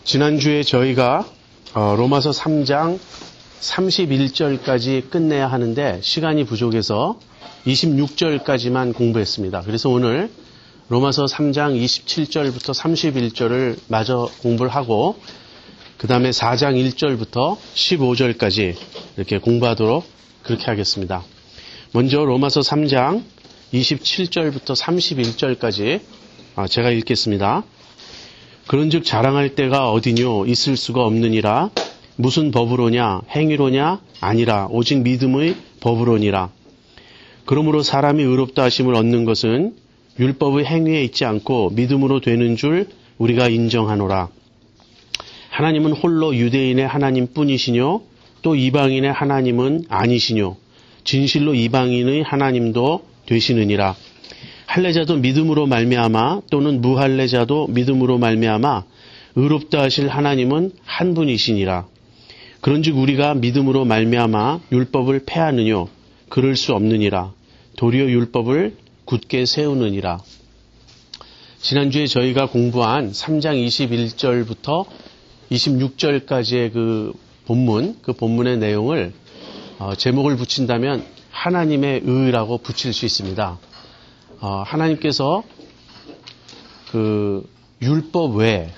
지난주에 저희가 로마서 3장 31절까지 끝내야 하는데 시간이 부족해서 26절까지만 공부했습니다. 그래서 오늘 로마서 3장 27절부터 31절을 마저 공부를 하고 그 다음에 4장 1절부터 15절까지 이렇게 공부하도록 그렇게 하겠습니다. 먼저 로마서 3장 27절부터 31절까지 제가 읽겠습니다. 그런즉 자랑할 때가 어디뇨 있을 수가 없느니라. 무슨 법으로냐 행위로냐 아니라 오직 믿음의 법으로니라. 그러므로 사람이 의롭다 하심을 얻는 것은 율법의 행위에 있지 않고 믿음으로 되는 줄 우리가 인정하노라. 하나님은 홀로 유대인의 하나님뿐이시뇨 또 이방인의 하나님은 아니시뇨 진실로 이방인의 하나님도 되시느니라. 할례자도 믿음으로 말미암아 또는 무할례자도 믿음으로 말미암아 의롭다 하실 하나님은 한 분이시니라. 그런즉 우리가 믿음으로 말미암아 율법을 폐하느뇨 그럴 수 없느니라. 도리어 율법을 굳게 세우느니라. 지난주에 저희가 공부한 3장 21절부터 26절까지의 그 본문의 내용을 제목을 붙인다면 하나님의 의라고 붙일 수 있습니다. 하나님께서 그 율법 외에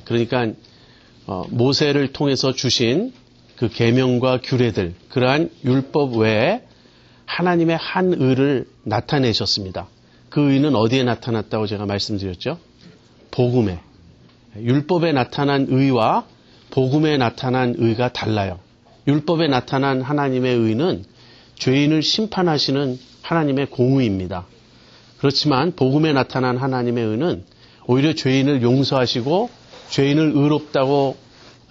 그러니까 모세를 통해서 주신 그 계명과 규례들 그러한 율법 외에 하나님의 한 의를 나타내셨습니다. 그 의는 어디에 나타났다고 제가 말씀드렸죠? 복음에. 율법에 나타난 의와 복음에 나타난 의가 달라요. 율법에 나타난 하나님의 의는 죄인을 심판하시는 하나님의 공의입니다. 그렇지만 복음에 나타난 하나님의 의는 오히려 죄인을 용서하시고 죄인을 의롭다고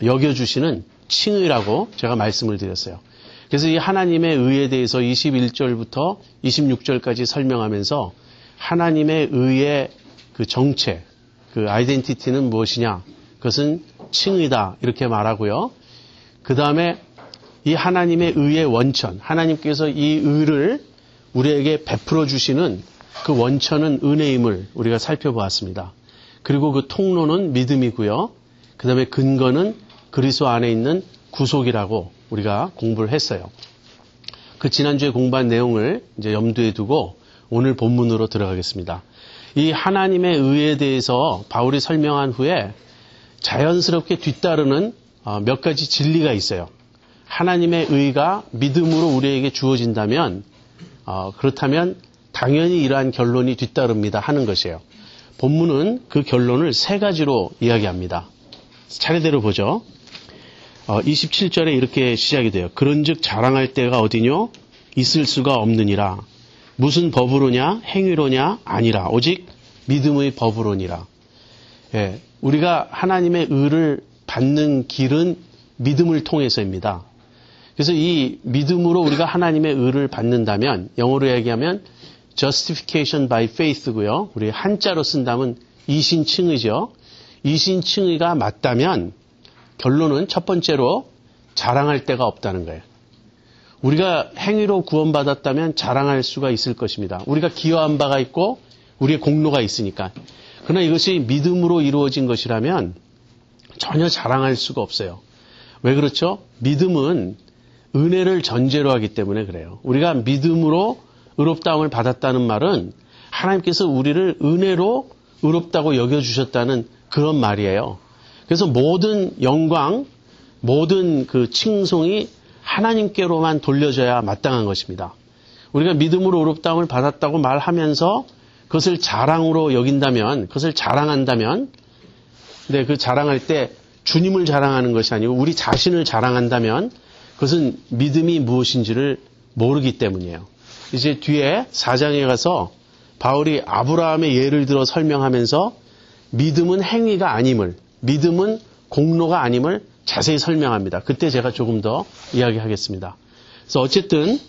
여겨주시는 칭의라고 제가 말씀을 드렸어요. 그래서 이 하나님의 의에 대해서 21절부터 26절까지 설명하면서 하나님의 의의 그 정체, 그 아이덴티티는 무엇이냐? 그것은 칭의다 이렇게 말하고요. 그 다음에 이 하나님의 의의 원천, 하나님께서 이 의를 우리에게 베풀어 주시는 그 원천은 은혜임을 우리가 살펴보았습니다. 그리고 그 통로는 믿음이고요. 그 다음에 근거는 그리스도 안에 있는 구속이라고 우리가 공부를 했어요. 그 지난주에 공부한 내용을 이제 염두에 두고 오늘 본문으로 들어가겠습니다. 이 하나님의 의에 대해서 바울이 설명한 후에 자연스럽게 뒤따르는 몇 가지 진리가 있어요. 하나님의 의가 믿음으로 우리에게 주어진다면 그렇다면 당연히 이러한 결론이 뒤따릅니다 하는 것이에요. 본문은 그 결론을 세 가지로 이야기합니다. 차례대로 보죠. 27절에 이렇게 시작이 돼요. 그런즉 자랑할 때가 어디뇨? 있을 수가 없느니라. 무슨 법으로냐? 행위로냐? 아니라 오직 믿음의 법으로니라. 예, 우리가 하나님의 의를 받는 길은 믿음을 통해서입니다. 그래서 이 믿음으로 우리가 하나님의 의를 받는다면 영어로 얘기하면 justification by faith고요. 우리 한자로 쓴다면 이신칭의죠. 이신칭의가 맞다면 결론은 첫 번째로 자랑할 데가 없다는 거예요. 우리가 행위로 구원받았다면 자랑할 수가 있을 것입니다. 우리가 기여한 바가 있고 우리의 공로가 있으니까. 그러나 이것이 믿음으로 이루어진 것이라면 전혀 자랑할 수가 없어요. 왜 그렇죠? 믿음은 은혜를 전제로 하기 때문에 그래요. 우리가 믿음으로 의롭다함을 받았다는 말은 하나님께서 우리를 은혜로 의롭다고 여겨주셨다는 그런 말이에요. 그래서 모든 영광, 모든 그 칭송이 하나님께로만 돌려져야 마땅한 것입니다. 우리가 믿음으로 의롭다함을 받았다고 말하면서 그것을 자랑으로 여긴다면, 그것을 자랑한다면, 근데 그 자랑할 때 주님을 자랑하는 것이 아니고 우리 자신을 자랑한다면 그것은 믿음이 무엇인지를 모르기 때문이에요. 이제 뒤에 4장에 가서 바울이 아브라함의 예를 들어 설명하면서 믿음은 행위가 아님을, 믿음은 공로가 아님을 자세히 설명합니다. 그때 제가 조금 더 이야기하겠습니다. 그래서 어쨌든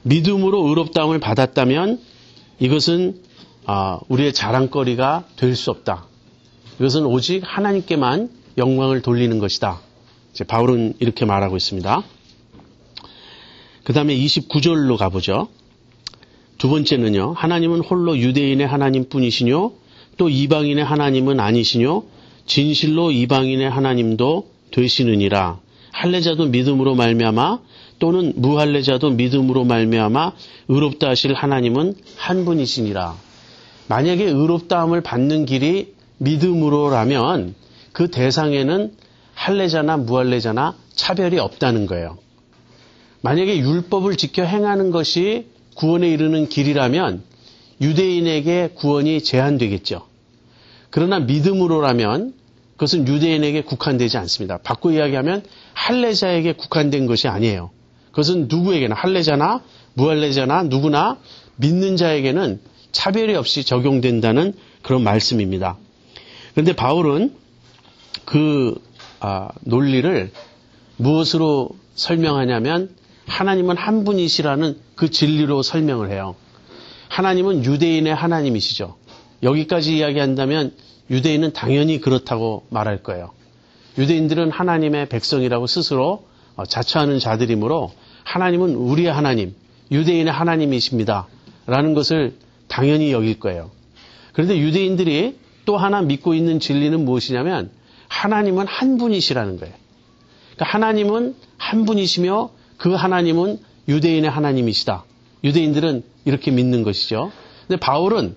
믿음으로 의롭다함을 받았다면 이것은 우리의 자랑거리가 될 수 없다. 이것은 오직 하나님께만 영광을 돌리는 것이다. 이제 바울은 이렇게 말하고 있습니다. 그 다음에 29절로 가보죠. 두 번째는요. 하나님은 홀로 유대인의 하나님뿐이시뇨 또 이방인의 하나님은 아니시뇨 진실로 이방인의 하나님도 되시느니라. 할례자도 믿음으로 말미암아 또는 무할례자도 믿음으로 말미암아 의롭다 하실 하나님은 한 분이시니라. 만약에 의롭다함을 받는 길이 믿음으로라면 그 대상에는 할례자나 무할례자나 차별이 없다는 거예요. 만약에 율법을 지켜 행하는 것이 구원에 이르는 길이라면 유대인에게 구원이 제한되겠죠. 그러나 믿음으로라면 그것은 유대인에게 국한되지 않습니다. 바꿔 이야기하면 할례자에게 국한된 것이 아니에요. 그것은 누구에게나 할례자나 무할례자나 누구나 믿는 자에게는 차별이 없이 적용된다는 그런 말씀입니다. 그런데 바울은 그 논리를 무엇으로 설명하냐면 하나님은 한 분이시라는 그 진리로 설명을 해요. 하나님은 유대인의 하나님이시죠. 여기까지 이야기한다면 유대인은 당연히 그렇다고 말할 거예요. 유대인들은 하나님의 백성이라고 스스로 자처하는 자들이므로 하나님은 우리의 하나님, 유대인의 하나님이십니다. 라는 것을 당연히 여길 거예요. 그런데 유대인들이 또 하나 믿고 있는 진리는 무엇이냐면 하나님은 한 분이시라는 거예요. 그러니까 하나님은 한 분이시며 그 하나님은 유대인의 하나님이시다. 유대인들은 이렇게 믿는 것이죠. 근데 바울은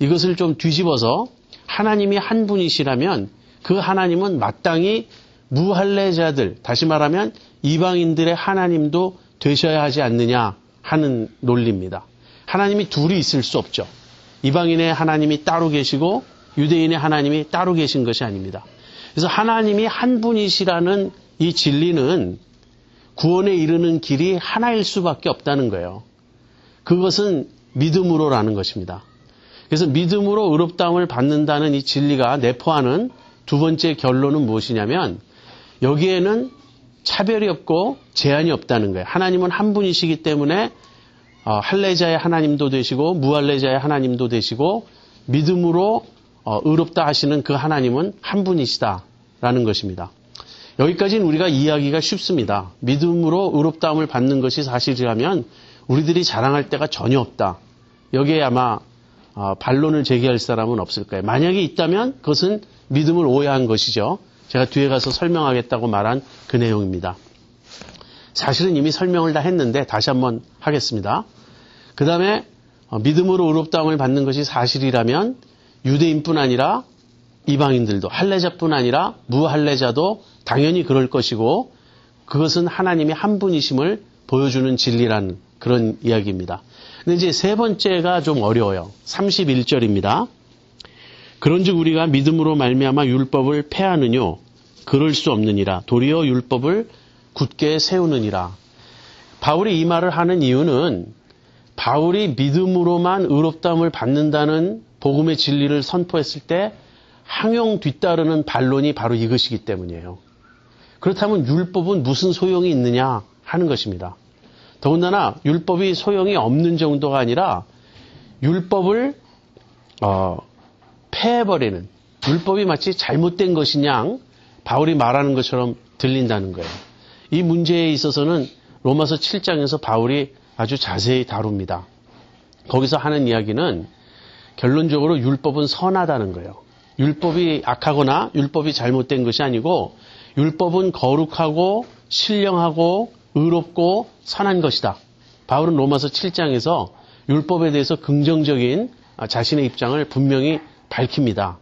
이것을 좀 뒤집어서 하나님이 한 분이시라면 그 하나님은 마땅히 무할례자들, 다시 말하면 이방인들의 하나님도 되셔야 하지 않느냐 하는 논리입니다. 하나님이 둘이 있을 수 없죠. 이방인의 하나님이 따로 계시고 유대인의 하나님이 따로 계신 것이 아닙니다. 그래서 하나님이 한 분이시라는 이 진리는 구원에 이르는 길이 하나일 수밖에 없다는 거예요. 그것은 믿음으로라는 것입니다. 그래서 믿음으로 의롭다함을 받는다는 이 진리가 내포하는 두 번째 결론은 무엇이냐면 여기에는 차별이 없고 제한이 없다는 거예요. 하나님은 한 분이시기 때문에 할례자의 하나님도 되시고 무할례자의 하나님도 되시고 믿음으로 의롭다 하시는 그 하나님은 한 분이시다라는 것입니다. 여기까지는 우리가 이해하기가 쉽습니다. 믿음으로 의롭다함을 받는 것이 사실이라면 우리들이 자랑할 데가 전혀 없다. 여기에 아마 반론을 제기할 사람은 없을 거예요. 만약에 있다면 그것은 믿음을 오해한 것이죠. 제가 뒤에 가서 설명하겠다고 말한 그 내용입니다. 사실은 이미 설명을 다 했는데 다시 한번 하겠습니다. 그 다음에 믿음으로 의롭다함을 받는 것이 사실이라면 유대인뿐 아니라 이방인들도 할례자뿐 아니라 무할례자도 당연히 그럴 것이고 그것은 하나님이 한 분이심을 보여주는 진리라는 그런 이야기입니다. 근데 이제 세 번째가 좀 어려워요. 31절입니다. 그런즉 우리가 믿음으로 말미암아 율법을 폐하느뇨 그럴 수 없느니라. 도리어 율법을 굳게 세우느니라. 바울이 이 말을 하는 이유는 바울이 믿음으로만 의롭다함을 받는다는 복음의 진리를 선포했을 때 항용 뒤따르는 반론이 바로 이것이기 때문이에요. 그렇다면 율법은 무슨 소용이 있느냐 하는 것입니다. 더군다나 율법이 소용이 없는 정도가 아니라 율법을 폐해버리는, 율법이 마치 잘못된 것이냐 바울이 말하는 것처럼 들린다는 거예요. 이 문제에 있어서는 로마서 7장에서 바울이 아주 자세히 다룹니다. 거기서 하는 이야기는 결론적으로 율법은 선하다는 거예요. 율법이 악하거나 율법이 잘못된 것이 아니고 율법은 거룩하고 신령하고 의롭고 선한 것이다. 바울은 로마서 7장에서 율법에 대해서 긍정적인 자신의 입장을 분명히 밝힙니다.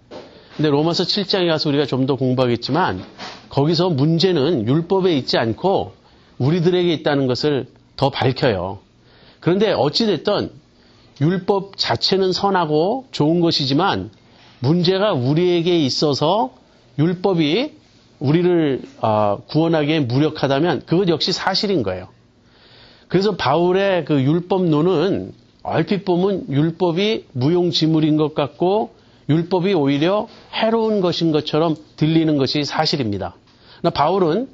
근데 로마서 7장에 가서 우리가 좀 더 공부하겠지만 거기서 문제는 율법에 있지 않고 우리들에게 있다는 것을 더 밝혀요. 그런데 어찌됐든 율법 자체는 선하고 좋은 것이지만 문제가 우리에게 있어서 율법이 우리를 구원하기에 무력하다면 그것 역시 사실인 거예요. 그래서 바울의 그 율법론은 얼핏 보면 율법이 무용지물인 것 같고 율법이 오히려 해로운 것인 것처럼 들리는 것이 사실입니다. 그러나 바울은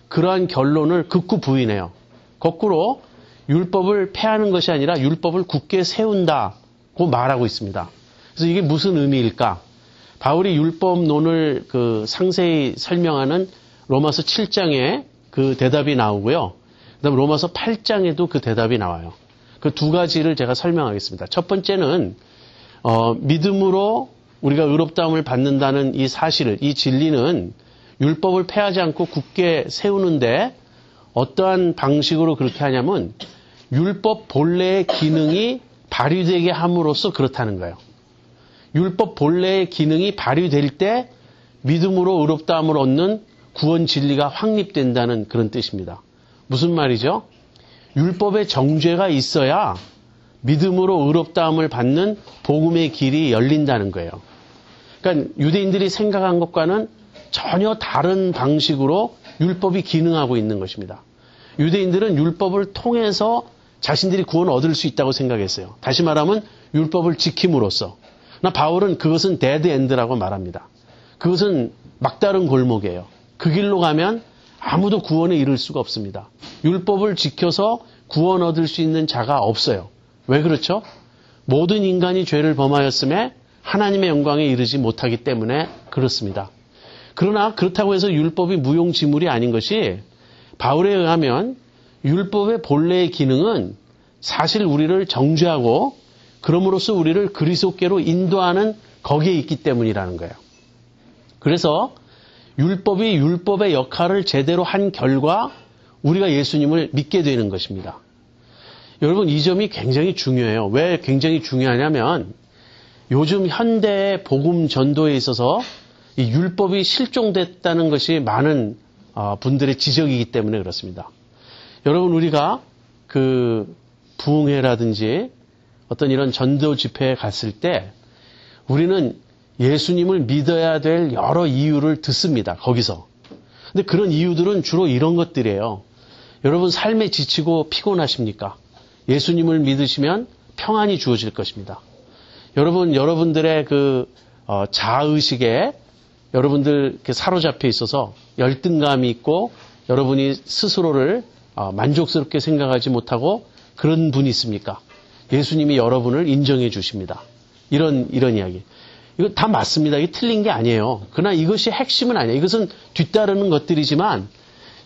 그러한 결론을 극구 부인해요. 거꾸로 율법을 폐하는 것이 아니라 율법을 굳게 세운다고 말하고 있습니다. 그래서 이게 무슨 의미일까? 바울이 율법론을 상세히 설명하는 로마서 7장에 그 대답이 나오고요. 그다음 로마서 8장에도 그 대답이 나와요. 그 두 가지를 제가 설명하겠습니다. 첫 번째는 믿음으로 우리가 의롭다함을 받는다는 이 사실을, 이 진리는 율법을 폐하지 않고 굳게 세우는데 어떠한 방식으로 그렇게 하냐면 율법 본래의 기능이 발휘되게 함으로써 그렇다는 거예요. 율법 본래의 기능이 발휘될 때 믿음으로 의롭다함을 얻는 구원 진리가 확립된다는 그런 뜻입니다. 무슨 말이죠? 율법의 정죄가 있어야 믿음으로 의롭다함을 받는 복음의 길이 열린다는 거예요. 그러니까 유대인들이 생각한 것과는 전혀 다른 방식으로 율법이 기능하고 있는 것입니다. 유대인들은 율법을 통해서 자신들이 구원을 얻을 수 있다고 생각했어요. 다시 말하면 율법을 지킴으로써. 그러나 바울은 그것은 데드 엔드라고 말합니다. 그것은 막다른 골목이에요. 그 길로 가면 아무도 구원에 이를 수가 없습니다. 율법을 지켜서 구원 얻을 수 있는 자가 없어요. 왜 그렇죠? 모든 인간이 죄를 범하였음에 하나님의 영광에 이르지 못하기 때문에 그렇습니다. 그러나 그렇다고 해서 율법이 무용지물이 아닌 것이 바울에 의하면 율법의 본래의 기능은 사실 우리를 정죄하고 그럼으로써 우리를 그리스도께로 인도하는 거기에 있기 때문이라는 거예요. 그래서 율법이 율법의 역할을 제대로 한 결과 우리가 예수님을 믿게 되는 것입니다. 여러분 이 점이 굉장히 중요해요. 왜 굉장히 중요하냐면 요즘 현대의 복음 전도에 있어서 이 율법이 실종됐다는 것이 많은 분들의 지적이기 때문에 그렇습니다. 여러분 우리가 그 부흥회라든지 어떤 이런 전도 집회에 갔을 때 우리는 예수님을 믿어야 될 여러 이유를 듣습니다. 거기서. 근데 그런 이유들은 주로 이런 것들이에요. 여러분 삶에 지치고 피곤하십니까? 예수님을 믿으시면 평안이 주어질 것입니다. 여러분들의 그 자아의식에 여러분들 이렇게 사로잡혀 있어서 열등감이 있고 여러분이 스스로를 만족스럽게 생각하지 못하고 그런 분이 있습니까? 예수님이 여러분을 인정해 주십니다. 이런 이야기. 이거 다 맞습니다. 이게 틀린 게 아니에요. 그러나 이것이 핵심은 아니에요. 이것은 뒤따르는 것들이지만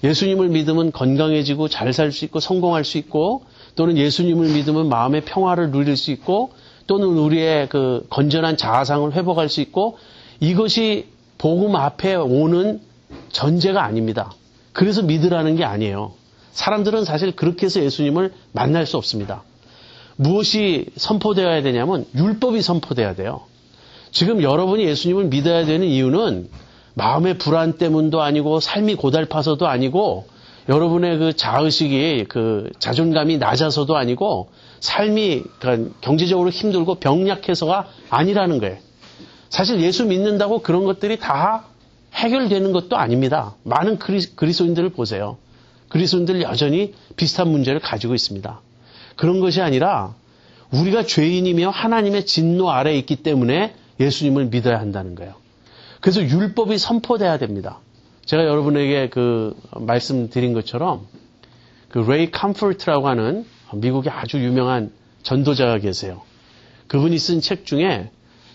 예수님을 믿으면 건강해지고 잘 살 수 있고 성공할 수 있고 또는 예수님을 믿으면 마음의 평화를 누릴 수 있고 또는 우리의 그 건전한 자아상을 회복할 수 있고 이것이 복음 앞에 오는 전제가 아닙니다. 그래서 믿으라는 게 아니에요. 사람들은 사실 그렇게 해서 예수님을 만날 수 없습니다. 무엇이 선포되어야 되냐면 율법이 선포돼야 돼요. 지금 여러분이 예수님을 믿어야 되는 이유는 마음의 불안 때문도 아니고 삶이 고달파서도 아니고 여러분의 그 자의식이 그 자존감이 낮아서도 아니고 삶이 그러니까 경제적으로 힘들고 병약해서가 아니라는 거예요. 사실 예수 믿는다고 그런 것들이 다 해결되는 것도 아닙니다. 많은 그리스도인들을 보세요. 그리스도인들 여전히 비슷한 문제를 가지고 있습니다. 그런 것이 아니라 우리가 죄인이며 하나님의 진노 아래에 있기 때문에 예수님을 믿어야 한다는 거예요. 그래서 율법이 선포돼야 됩니다. 제가 여러분에게 그 말씀드린 것처럼 그 레이 컴포트라고 하는 미국의 아주 유명한 전도자가 계세요. 그분이 쓴 책 중에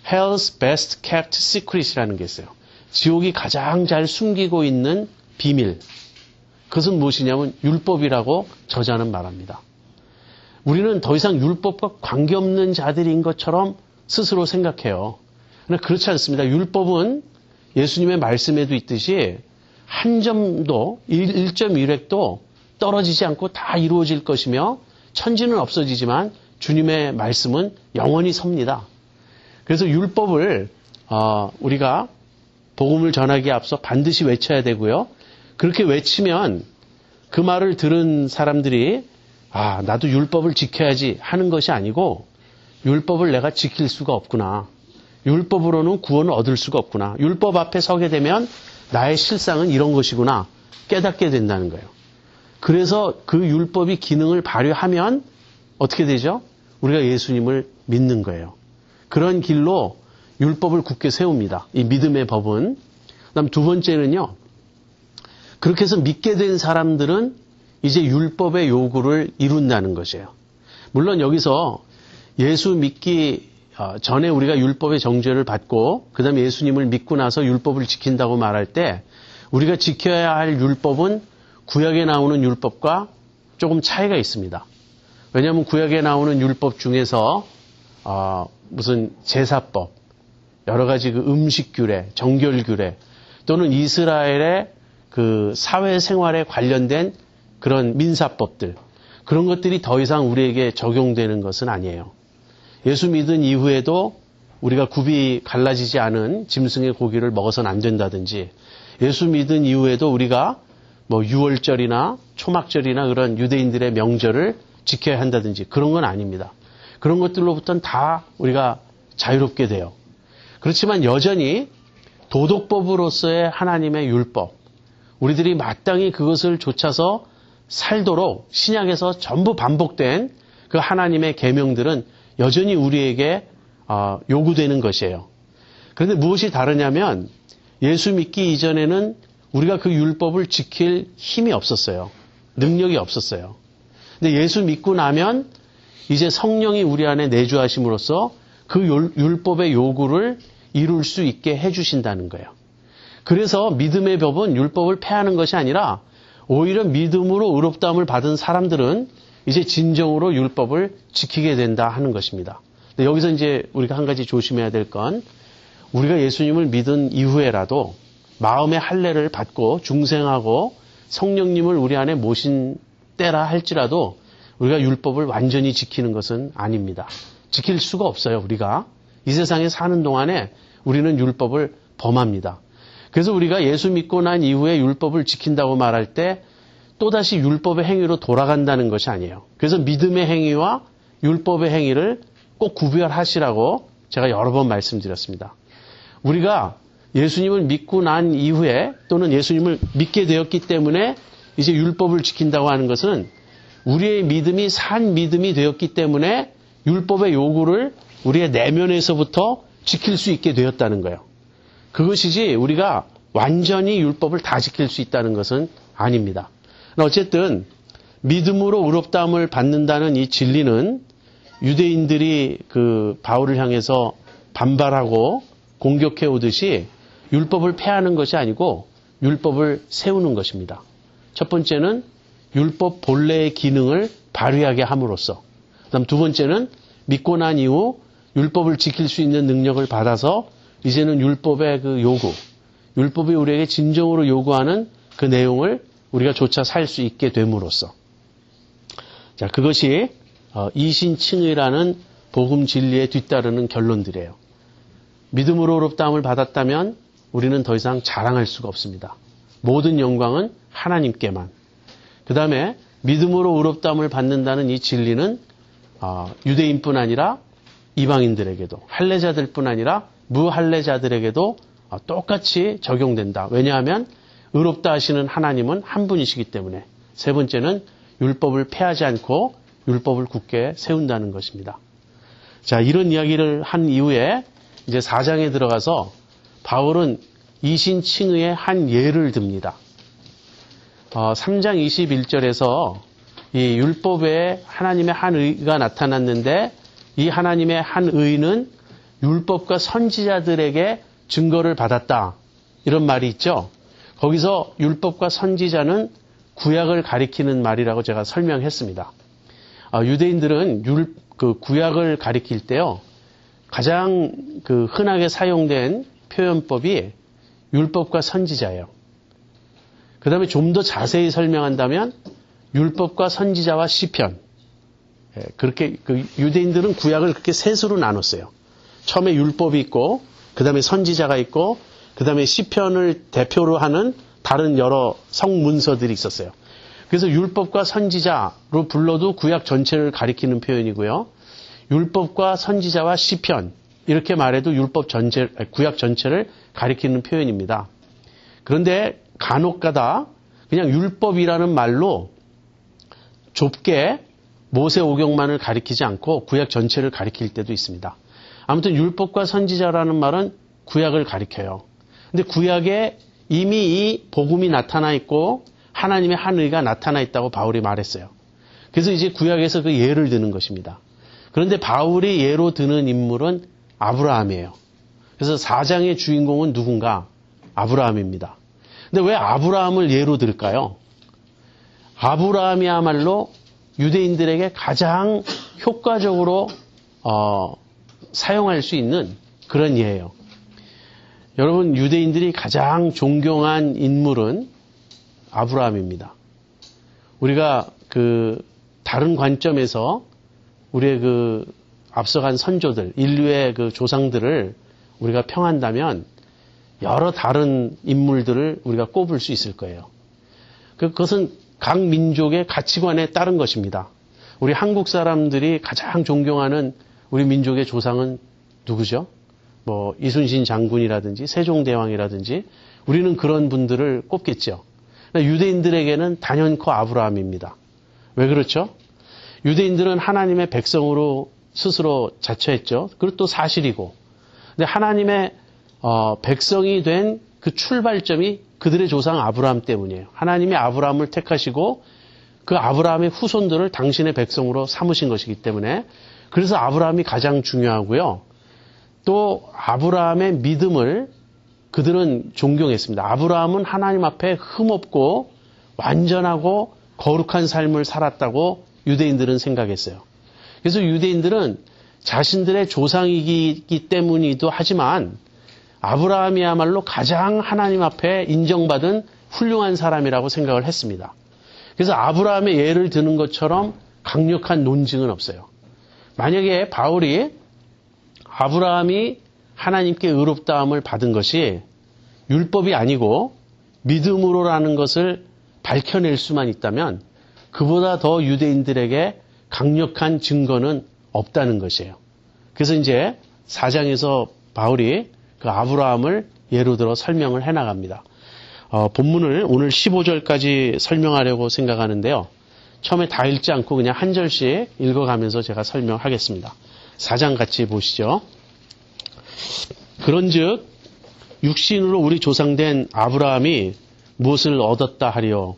Hell's Best Kept Secret이라는 게 있어요. 지옥이 가장 잘 숨기고 있는 비밀. 그것은 무엇이냐면 율법이라고 저자는 말합니다. 우리는 더 이상 율법과 관계없는 자들인 것처럼 스스로 생각해요. 그러나 그렇지 않습니다. 율법은 예수님의 말씀에도 있듯이 한 점도 1.1획도 떨어지지 않고 다 이루어질 것이며 천지는 없어지지만 주님의 말씀은 영원히 섭니다. 그래서 율법을 우리가 복음을 전하기에 앞서 반드시 외쳐야 되고요. 그렇게 외치면 그 말을 들은 사람들이 나도 율법을 지켜야지 하는 것이 아니고 율법을 내가 지킬 수가 없구나. 율법으로는 구원을 얻을 수가 없구나. 율법 앞에 서게 되면 나의 실상은 이런 것이구나 깨닫게 된다는 거예요. 그래서 그 율법이 기능을 발휘하면 어떻게 되죠? 우리가 예수님을 믿는 거예요. 그런 길로 율법을 굳게 세웁니다. 이 믿음의 법은. 그다음 두 번째는요. 그렇게 해서 믿게 된 사람들은 이제 율법의 요구를 이룬다는 것이에요. 물론 여기서 예수 믿기 전에 우리가 율법의 정죄를 받고 그 다음에 예수님을 믿고 나서 율법을 지킨다고 말할 때 우리가 지켜야 할 율법은 구약에 나오는 율법과 조금 차이가 있습니다. 왜냐하면 구약에 나오는 율법 중에서 무슨 제사법, 여러 가지 그 음식 규례, 정결 규례 또는 이스라엘의 그 사회 생활에 관련된 그런 민사법들 그런 것들이 더 이상 우리에게 적용되는 것은 아니에요. 예수 믿은 이후에도 우리가 굽이 갈라지지 않은 짐승의 고기를 먹어서는 안 된다든지 예수 믿은 이후에도 우리가 뭐 유월절이나 초막절이나 그런 유대인들의 명절을 지켜야 한다든지 그런 건 아닙니다. 그런 것들로부터는 다 우리가 자유롭게 돼요. 그렇지만 여전히 도덕법으로서의 하나님의 율법, 우리들이 마땅히 그것을 좇아서 살도록 신약에서 전부 반복된 그 하나님의 계명들은 여전히 우리에게 요구되는 것이에요. 그런데 무엇이 다르냐면 예수 믿기 이전에는 우리가 그 율법을 지킬 힘이 없었어요. 능력이 없었어요. 근데 예수 믿고 나면 이제 성령이 우리 안에 내주하심으로써 그 율법의 요구를 이룰 수 있게 해주신다는 거예요. 그래서 믿음의 법은 율법을 폐하는 것이 아니라 오히려 믿음으로 의롭다함을 받은 사람들은 이제 진정으로 율법을 지키게 된다 하는 것입니다. 근데 여기서 이제 우리가 한 가지 조심해야 될 건 우리가 예수님을 믿은 이후에라도 마음의 할례를 받고 중생하고 성령님을 우리 안에 모신 때라 할지라도 우리가 율법을 완전히 지키는 것은 아닙니다. 지킬 수가 없어요. 우리가 이 세상에 사는 동안에 우리는 율법을 범합니다. 그래서 우리가 예수 믿고 난 이후에 율법을 지킨다고 말할 때 또다시 율법의 행위로 돌아간다는 것이 아니에요. 그래서 믿음의 행위와 율법의 행위를 꼭 구별하시라고 제가 여러 번 말씀드렸습니다. 우리가 예수님을 믿고 난 이후에 또는 예수님을 믿게 되었기 때문에 이제 율법을 지킨다고 하는 것은 우리의 믿음이 산 믿음이 되었기 때문에 율법의 요구를 우리의 내면에서부터 지킬 수 있게 되었다는 거예요. 그것이지 우리가 완전히 율법을 다 지킬 수 있다는 것은 아닙니다. 어쨌든 믿음으로 의롭다함을 받는다는 이 진리는 유대인들이 그 바울을 향해서 반발하고 공격해 오듯이 율법을 폐하는 것이 아니고 율법을 세우는 것입니다. 첫 번째는 율법 본래의 기능을 발휘하게 함으로써, 그다음 두 번째는 믿고 난 이후 율법을 지킬 수 있는 능력을 받아서 이제는 율법의 그 요구, 율법이 우리에게 진정으로 요구하는 그 내용을 우리가 조차 살 수 있게 됨으로써. 자, 그것이 이신칭의라는 복음 진리에 뒤따르는 결론들이에요. 믿음으로 의롭다함을 받았다면 우리는 더 이상 자랑할 수가 없습니다. 모든 영광은 하나님께만. 그 다음에 믿음으로 의롭다함을 받는다는 이 진리는 유대인뿐 아니라 이방인들에게도, 할례자들뿐 아니라 무할례자들에게도 똑같이 적용된다. 왜냐하면 의롭다 하시는 하나님은 한 분이시기 때문에. 세 번째는 율법을 폐하지 않고 율법을 굳게 세운다는 것입니다. 자, 이런 이야기를 한 이후에 이제 4장에 들어가서 바울은 이신칭의의 한 예를 듭니다. 3장 21절에서 이 율법에 하나님의 한 의가 나타났는데 이 하나님의 한 의는 율법과 선지자들에게 증거를 받았다. 이런 말이 있죠. 거기서 율법과 선지자는 구약을 가리키는 말이라고 제가 설명했습니다. 유대인들은 그 구약을 가리킬 때요. 가장 그 흔하게 사용된 표현법이 율법과 선지자예요. 그 다음에 좀 더 자세히 설명한다면 율법과 선지자와 시편. 그렇게 그 유대인들은 구약을 그렇게 셋으로 나눴어요. 처음에 율법이 있고, 그 다음에 선지자가 있고, 그 다음에 시편을 대표로 하는 다른 여러 성문서들이 있었어요. 그래서 율법과 선지자로 불러도 구약 전체를 가리키는 표현이고요. 율법과 선지자와 시편 이렇게 말해도 구약 전체를 가리키는 표현입니다. 그런데 간혹가다 그냥 율법이라는 말로 좁게 모세오경만을 가리키지 않고 구약 전체를 가리킬 때도 있습니다. 아무튼 율법과 선지자라는 말은 구약을 가리켜요. 근데 구약에 이미 이 복음이 나타나 있고 하나님의 한 의가 나타나 있다고 바울이 말했어요. 그래서 이제 구약에서 그 예를 드는 것입니다. 그런데 바울이 예로 드는 인물은 아브라함이에요. 그래서 4장의 주인공은 누군가? 아브라함입니다. 근데 왜 아브라함을 예로 들을까요? 아브라함이야말로 유대인들에게 가장 효과적으로 사용할 수 있는 그런 예예요. 여러분, 유대인들이 가장 존경한 인물은 아브라함입니다. 우리가 다른 관점에서 우리의 앞서간 선조들, 인류의 조상들을 우리가 평한다면 여러 다른 인물들을 우리가 꼽을 수 있을 거예요. 그것은 각 민족의 가치관에 따른 것입니다. 우리 한국 사람들이 가장 존경하는 우리 민족의 조상은 누구죠? 이순신 장군이라든지 세종대왕이라든지 우리는 그런 분들을 꼽겠죠. 유대인들에게는 단연코 아브라함입니다. 왜 그렇죠? 유대인들은 하나님의 백성으로 스스로 자처했죠. 그리고 또 사실이고. 근데 하나님의 백성이 된 그 출발점이 그들의 조상 아브라함 때문이에요. 하나님이 아브라함을 택하시고 그 아브라함의 후손들을 당신의 백성으로 삼으신 것이기 때문에 그래서 아브라함이 가장 중요하고요. 또 아브라함의 믿음을 그들은 존경했습니다. 아브라함은 하나님 앞에 흠없고 완전하고 거룩한 삶을 살았다고 유대인들은 생각했어요. 그래서 유대인들은 자신들의 조상이기 때문이기도 하지만 아브라함이야말로 가장 하나님 앞에 인정받은 훌륭한 사람이라고 생각을 했습니다. 그래서 아브라함의 예를 드는 것처럼 강력한 논증은 없어요. 만약에 바울이 아브라함이 하나님께 의롭다함을 받은 것이 율법이 아니고 믿음으로라는 것을 밝혀낼 수만 있다면 그보다 더 유대인들에게 강력한 증거는 없다는 것이에요. 그래서 이제 4장에서 바울이 그 아브라함을 예로 들어 설명을 해나갑니다. 본문을 오늘 15절까지 설명하려고 생각하는데요. 처음에 다 읽지 않고 그냥 한 절씩 읽어가면서 제가 설명하겠습니다. 4장 같이 보시죠. 그런즉 육신으로 우리 조상된 아브라함이 무엇을 얻었다 하리요.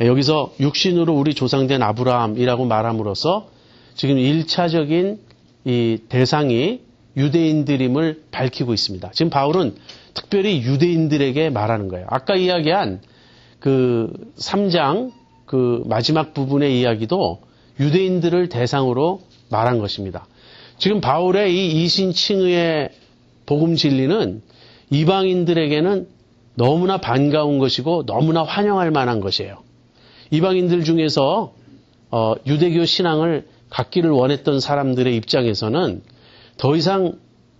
여기서 육신으로 우리 조상된 아브라함이라고 말함으로써 지금 1차적인 이 대상이 유대인들임을 밝히고 있습니다. 지금 바울은 특별히 유대인들에게 말하는 거예요. 아까 이야기한 3장 마지막 부분의 이야기도 유대인들을 대상으로 말한 것입니다. 지금 바울의 이 이신칭의의 복음 진리는 이방인들에게는 너무나 반가운 것이고 너무나 환영할 만한 것이에요. 이방인들 중에서 유대교 신앙을 갖기를 원했던 사람들의 입장에서는 더 이상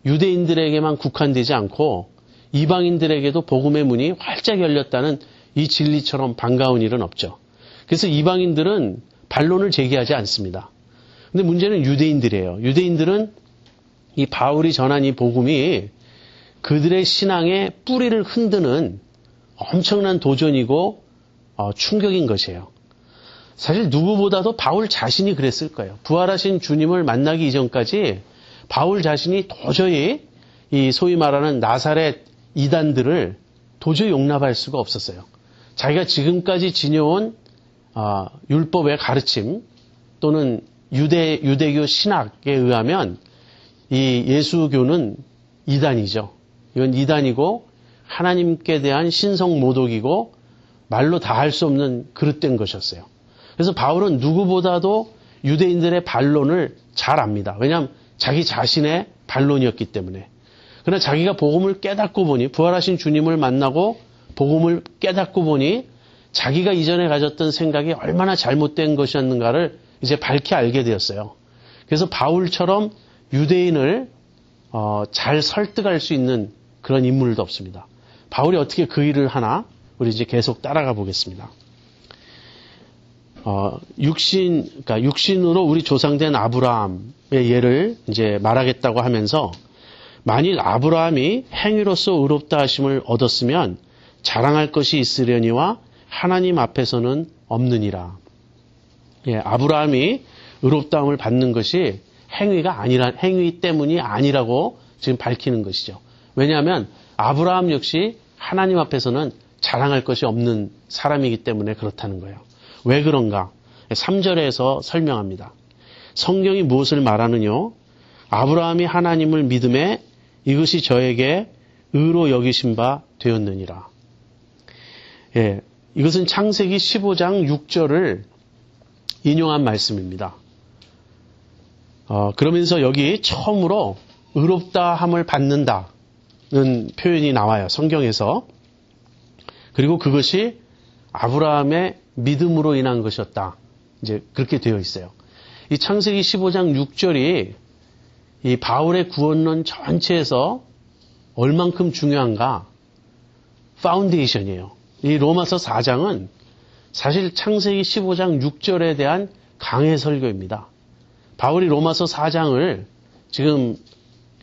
유대인들에게만 국한되지 않고 이방인들에게도 복음의 문이 활짝 열렸다는 이 진리처럼 반가운 일은 없죠. 그래서 이방인들은 반론을 제기하지 않습니다. 근데 문제는 유대인들이에요. 유대인들은 이 바울이 전한 이 복음이 그들의 신앙의 뿌리를 흔드는 엄청난 도전이고 충격인 것이에요. 사실 누구보다도 바울 자신이 그랬을 거예요. 부활하신 주님을 만나기 이전까지 바울 자신이 도저히 이 소위 말하는 나사렛 이단들을 도저히 용납할 수가 없었어요. 자기가 지금까지 지녀온 율법의 가르침 또는 유대교 신학에 의하면 이 예수교는 이단이죠. 이건 이단이고 하나님께 대한 신성 모독이고 말로 다 할 수 없는 그릇된 것이었어요. 그래서 바울은 누구보다도 유대인들의 반론을 잘 압니다. 왜냐하면 자기 자신의 반론이었기 때문에. 그러나 자기가 복음을 깨닫고 보니 부활하신 주님을 만나고 복음을 깨닫고 보니 자기가 이전에 가졌던 생각이 얼마나 잘못된 것이었는가를 이제 밝히 알게 되었어요. 그래서 바울처럼 유대인을 잘 설득할 수 있는 그런 인물도 없습니다. 바울이 어떻게 그 일을 하나 우리 이제 계속 따라가 보겠습니다. 육신으로 우리 조상된 아브라함의 예를 이제 말하겠다고 하면서 만일 아브라함이 행위로서 의롭다 하심을 얻었으면 자랑할 것이 있으려니와 하나님 앞에서는 없느니라. 예, 아브라함이 의롭다함을 받는 것이 행위 때문이 아니라고 지금 밝히는 것이죠. 왜냐하면 아브라함 역시 하나님 앞에서는 자랑할 것이 없는 사람이기 때문에 그렇다는 거예요. 왜 그런가? 3절에서 설명합니다. 성경이 무엇을 말하느냐? 아브라함이 하나님을 믿음에 이것이 저에게 의로 여기신 바 되었느니라. 예, 이것은 창세기 15장 6절을 인용한 말씀입니다. 그러면서 여기 처음으로 의롭다함을 받는다. 표현이 나와요. 성경에서. 그리고 그것이 아브라함의 믿음으로 인한 것이었다. 이제 그렇게 되어 있어요. 이 창세기 15장 6절이 이 바울의 구원론 전체에서 얼만큼 중요한가? 파운데이션이에요. 이 로마서 4장은 사실 창세기 15장 6절에 대한 강해 설교입니다. 바울이 로마서 4장을 지금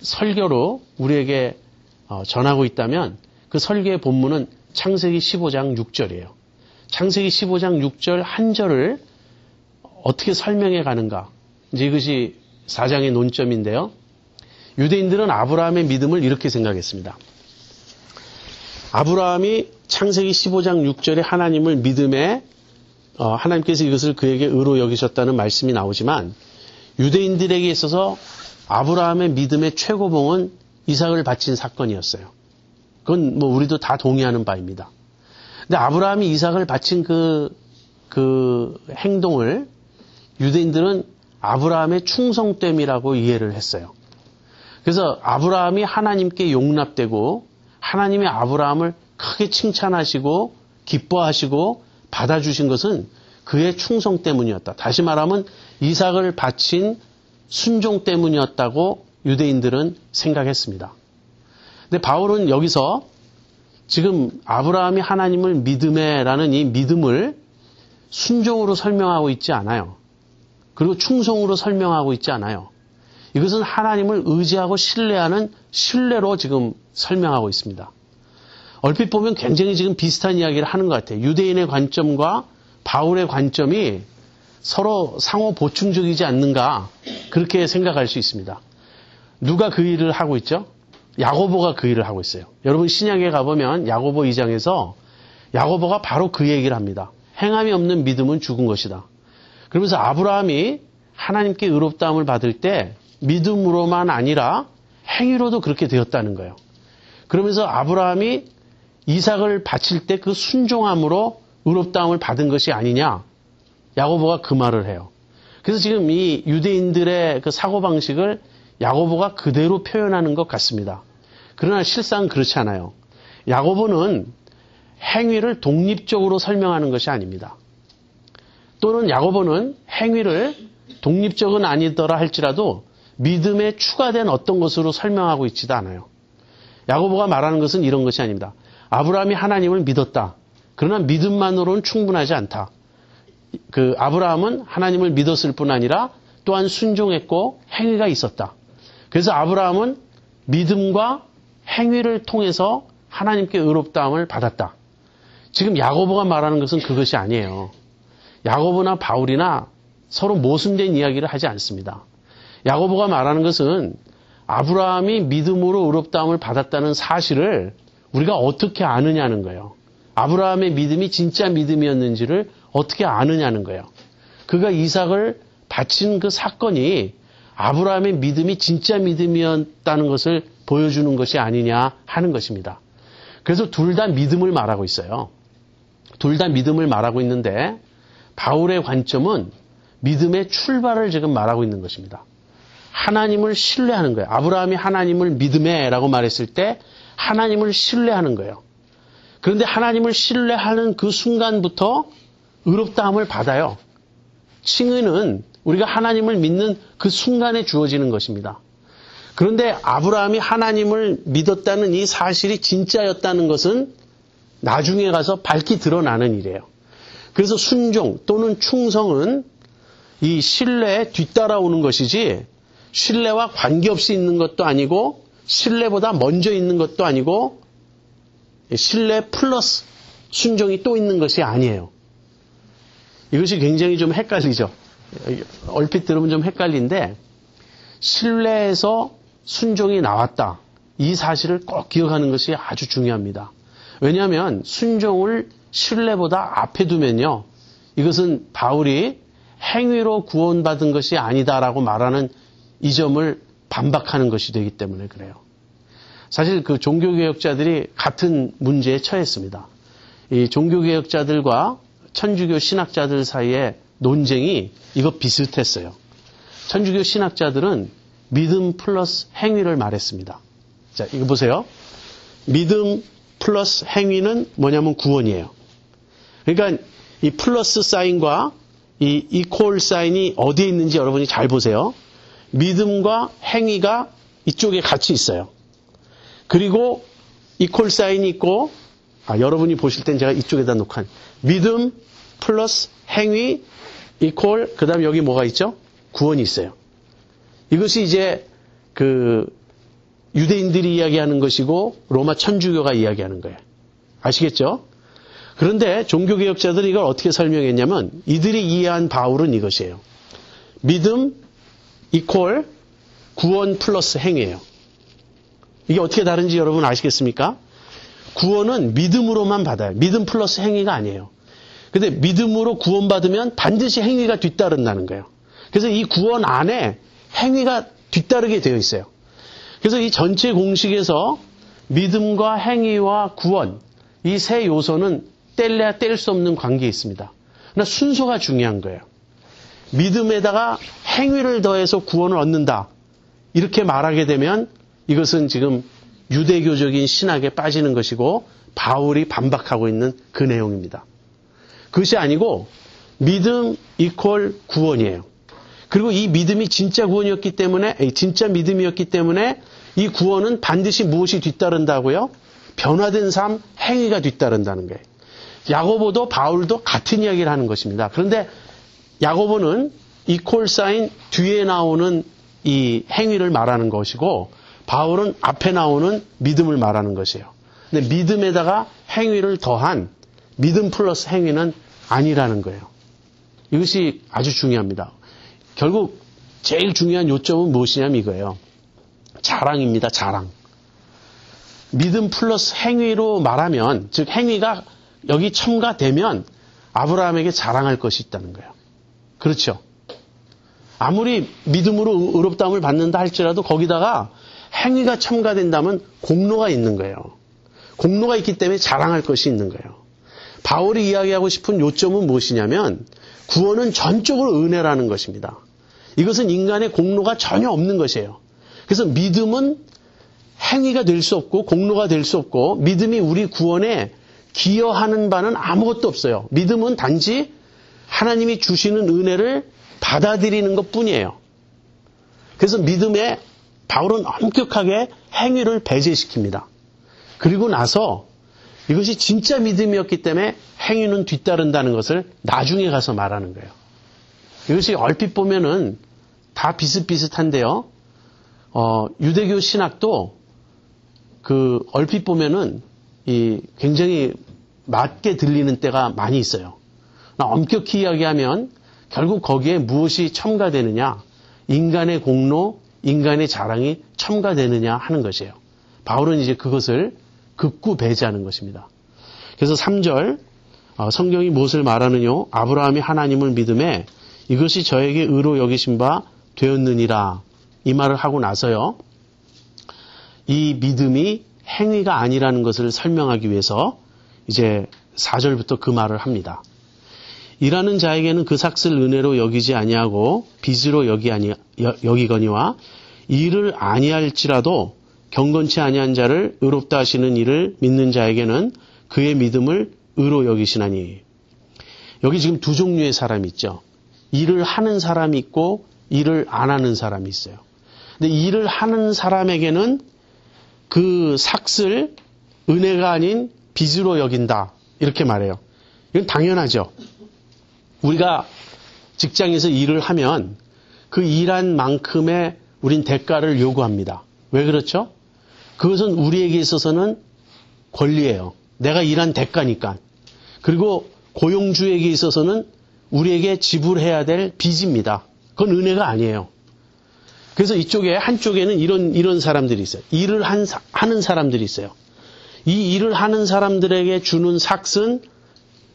설교로 우리에게 전하고 있다면 그 설교의 본문은 창세기 15장 6절이에요. 창세기 15장 6절 한 절을 어떻게 설명해 가는가? 이제 이것이 4장의 논점인데요. 유대인들은 아브라함의 믿음을 이렇게 생각했습니다. 아브라함이 창세기 15장 6절에 하나님을 믿음에 하나님께서 이것을 그에게 의로 여기셨다는 말씀이 나오지만 유대인들에게 있어서 아브라함의 믿음의 최고봉은 이삭을 바친 사건이었어요. 그건 뭐 우리도 다 동의하는 바입니다. 근데 아브라함이 이삭을 바친 그 행동을 유대인들은 아브라함의 충성됨이라고 이해를 했어요. 그래서 아브라함이 하나님께 용납되고 하나님이 아브라함을 크게 칭찬하시고 기뻐하시고 받아주신 것은 그의 충성 때문이었다. 다시 말하면 이삭을 바친 순종 때문이었다고 유대인들은 생각했습니다. 근데 바울은 여기서 지금 아브라함이 하나님을 믿음에라는 이 믿음을 순종으로 설명하고 있지 않아요. 그리고 충성으로 설명하고 있지 않아요. 이것은 하나님을 의지하고 신뢰하는 신뢰로 지금 설명하고 있습니다. 얼핏 보면 굉장히 지금 비슷한 이야기를 하는 것 같아요. 유대인의 관점과 바울의 관점이 서로 상호 보충적이지 않는가 그렇게 생각할 수 있습니다. 누가 그 일을 하고 있죠? 야고보가 그 일을 하고 있어요. 여러분 신약에 가보면 야고보 2장에서 야고보가 바로 그 얘기를 합니다. 행함이 없는 믿음은 죽은 것이다. 그러면서 아브라함이 하나님께 의롭다함을 받을 때 믿음으로만 아니라 행위로도 그렇게 되었다는 거예요. 그러면서 아브라함이 이삭을 바칠 때 그 순종함으로 의롭다함을 받은 것이 아니냐. 야고보가 그 말을 해요. 그래서 지금 이 유대인들의 그 사고방식을 야고보가 그대로 표현하는 것 같습니다. 그러나 실상 그렇지 않아요. 야고보는 행위를 독립적으로 설명하는 것이 아닙니다. 또는 야고보는 행위를 독립적은 아니더라 할지라도 믿음에 추가된 어떤 것으로 설명하고 있지도 않아요. 야고보가 말하는 것은 이런 것이 아닙니다. 아브라함이 하나님을 믿었다. 그러나 믿음만으로는 충분하지 않다. 그 아브라함은 하나님을 믿었을 뿐 아니라 또한 순종했고 행위가 있었다. 그래서 아브라함은 믿음과 행위를 통해서 하나님께 의롭다함을 받았다. 지금 야고보가 말하는 것은 그것이 아니에요. 야고보나 바울이나 서로 모순된 이야기를 하지 않습니다. 야고보가 말하는 것은 아브라함이 믿음으로 의롭다함을 받았다는 사실을 우리가 어떻게 아느냐는 거예요. 아브라함의 믿음이 진짜 믿음이었는지를 어떻게 아느냐는 거예요. 그가 이삭을 바친 그 사건이 아브라함의 믿음이 진짜 믿음이었다는 것을 보여주는 것이 아니냐 하는 것입니다. 그래서 둘 다 믿음을 말하고 있어요. 둘 다 믿음을 말하고 있는데 바울의 관점은 믿음의 출발을 지금 말하고 있는 것입니다. 하나님을 신뢰하는 거예요. 아브라함이 하나님을 믿음에라고 말했을 때 하나님을 신뢰하는 거예요. 그런데 하나님을 신뢰하는 그 순간부터 의롭다함을 받아요. 칭의는 우리가 하나님을 믿는 그 순간에 주어지는 것입니다. 그런데 아브라함이 하나님을 믿었다는 이 사실이 진짜였다는 것은 나중에 가서 밝히 드러나는 일이에요. 그래서 순종 또는 충성은 이 신뢰에 뒤따라오는 것이지 신뢰와 관계없이 있는 것도 아니고 신뢰보다 먼저 있는 것도 아니고 신뢰 플러스 순종이 또 있는 것이 아니에요. 이것이 굉장히 좀 헷갈리죠. 얼핏 들으면 좀 헷갈린데 신뢰에서 순종이 나왔다. 이 사실을 꼭 기억하는 것이 아주 중요합니다. 왜냐하면 순종을 신뢰보다 앞에 두면요. 이것은 바울이 행위로 구원받은 것이 아니다라고 말하는 이 점을 반박하는 것이 되기 때문에 그래요. 사실 그 종교개혁자들이 같은 문제에 처했습니다. 이 종교개혁자들과 천주교 신학자들 사이의 논쟁이 이거 비슷했어요. 천주교 신학자들은 믿음 플러스 행위를 말했습니다. 자, 이거 보세요. 믿음 플러스 행위는 뭐냐면 구원이에요. 그러니까 이 플러스 사인과 이 이퀄 사인이 어디에 있는지 여러분이 잘 보세요. 믿음과 행위가 이쪽에 같이 있어요. 그리고 이퀄 사인이 있고, 여러분이 보실 땐 제가 이쪽에다 놓고 믿음 플러스 행위 이퀄, 그 다음에 여기 뭐가 있죠? 구원이 있어요. 이것이 이제 유대인들이 이야기하는 것이고 로마 천주교가 이야기하는 거예요. 아시겠죠? 그런데 종교개혁자들이 이걸 어떻게 설명했냐면 이들이 이해한 바울은 이것이에요. 믿음 이퀄 구원 플러스 행위예요. 이게 어떻게 다른지 여러분 아시겠습니까? 구원은 믿음으로만 받아요. 믿음 플러스 행위가 아니에요. 근데 믿음으로 구원받으면 반드시 행위가 뒤따른다는 거예요. 그래서 이 구원 안에 행위가 뒤따르게 되어 있어요. 그래서 이 전체 공식에서 믿음과 행위와 구원, 이 세 요소는 뗄래야 뗄 수 없는 관계에 있습니다. 그러나 순서가 중요한 거예요. 믿음에다가 행위를 더해서 구원을 얻는다. 이렇게 말하게 되면 이것은 지금 유대교적인 신학에 빠지는 것이고 바울이 반박하고 있는 그 내용입니다. 그것이 아니고 믿음 이퀄 구원이에요. 그리고 이 믿음이 진짜 구원이었기 때문에, 진짜 믿음이었기 때문에 이 구원은 반드시 무엇이 뒤따른다고요? 변화된 삶, 행위가 뒤따른다는 거예요. 야고보도 바울도 같은 이야기를 하는 것입니다. 그런데 야고보는 이퀄 사인 뒤에 나오는 이 행위를 말하는 것이고 바울은 앞에 나오는 믿음을 말하는 것이에요. 근데 믿음에다가 행위를 더한 믿음 플러스 행위는 아니라는 거예요. 이것이 아주 중요합니다. 결국 제일 중요한 요점은 무엇이냐면 이거예요. 자랑입니다. 자랑. 믿음 플러스 행위로 말하면, 즉 행위가 여기 첨가되면 아브라함에게 자랑할 것이 있다는 거예요. 그렇죠? 아무리 믿음으로 의롭다함을 받는다 할지라도 거기다가 행위가 첨가된다면 공로가 있는 거예요. 공로가 있기 때문에 자랑할 것이 있는 거예요. 바울이 이야기하고 싶은 요점은 무엇이냐면 구원은 전적으로 은혜라는 것입니다. 이것은 인간의 공로가 전혀 없는 것이에요. 그래서 믿음은 행위가 될 수 없고 공로가 될 수 없고 믿음이 우리 구원에 기여하는 바는 아무것도 없어요. 믿음은 단지 하나님이 주시는 은혜를 받아들이는 것뿐이에요. 그래서 믿음에 바울은 엄격하게 행위를 배제시킵니다. 그리고 나서 이것이 진짜 믿음이었기 때문에 행위는 뒤따른다는 것을 나중에 가서 말하는 거예요. 이것이 얼핏 보면은 다 비슷비슷한데요. 유대교 신학도 얼핏 보면은 굉장히 맞게 들리는 때가 많이 있어요. 엄격히 이야기하면 결국 거기에 무엇이 첨가되느냐? 인간의 공로, 인간의 자랑이 첨가되느냐 하는 것이에요. 바울은 이제 그것을 극구 배제하는 것입니다. 그래서 3절 성경이 무엇을 말하느냐? 아브라함이 하나님을 믿음에 이것이 저에게 의로 여기신 바 되었느니라. 이 말을 하고 나서요. 이 믿음이 행위가 아니라는 것을 설명하기 위해서 이제 4절부터 그 말을 합니다. 일하는 자에게는 그 삭슬 은혜로 여기지 아니하고 빚으로 여기거니와 일을 아니할지라도 경건치 아니한 자를 의롭다 하시는 이를 믿는 자에게는 그의 믿음을 의로 여기시나니. 여기 지금 두 종류의 사람이 있죠. 일을 하는 사람이 있고 일을 안 하는 사람이 있어요. 근데 일을 하는 사람에게는 그 삭슬 은혜가 아닌 빚으로 여긴다. 이렇게 말해요. 이건 당연하죠. 우리가 직장에서 일을 하면 그 일한 만큼의 우린 대가를 요구합니다. 왜 그렇죠? 그것은 우리에게 있어서는 권리예요. 내가 일한 대가니까. 그리고 고용주에게 있어서는 우리에게 지불해야 될 빚입니다. 그건 은혜가 아니에요. 그래서 이쪽에 한쪽에는 이런 사람들이 있어요. 일을 하는 사람들이 있어요. 이 일을 하는 사람들에게 주는 삭은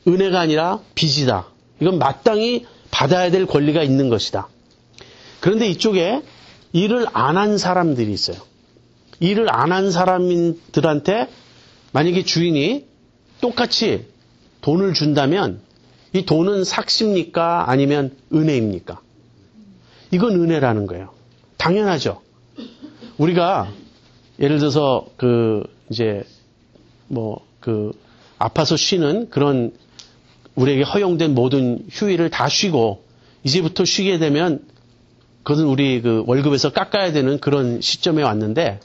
은혜가 아니라 빚이다. 이건 마땅히 받아야 될 권리가 있는 것이다. 그런데 이쪽에 일을 안 한 사람들이 있어요. 일을 안 한 사람들한테 만약에 주인이 똑같이 돈을 준다면 이 돈은 삭입니까? 아니면 은혜입니까? 이건 은혜라는 거예요. 당연하죠. 우리가 예를 들어서 이제 아파서 쉬는 그런 우리에게 허용된 모든 휴일을 다 쉬고 이제부터 쉬게 되면 그것은 우리 월급에서 깎아야 되는 그런 시점에 왔는데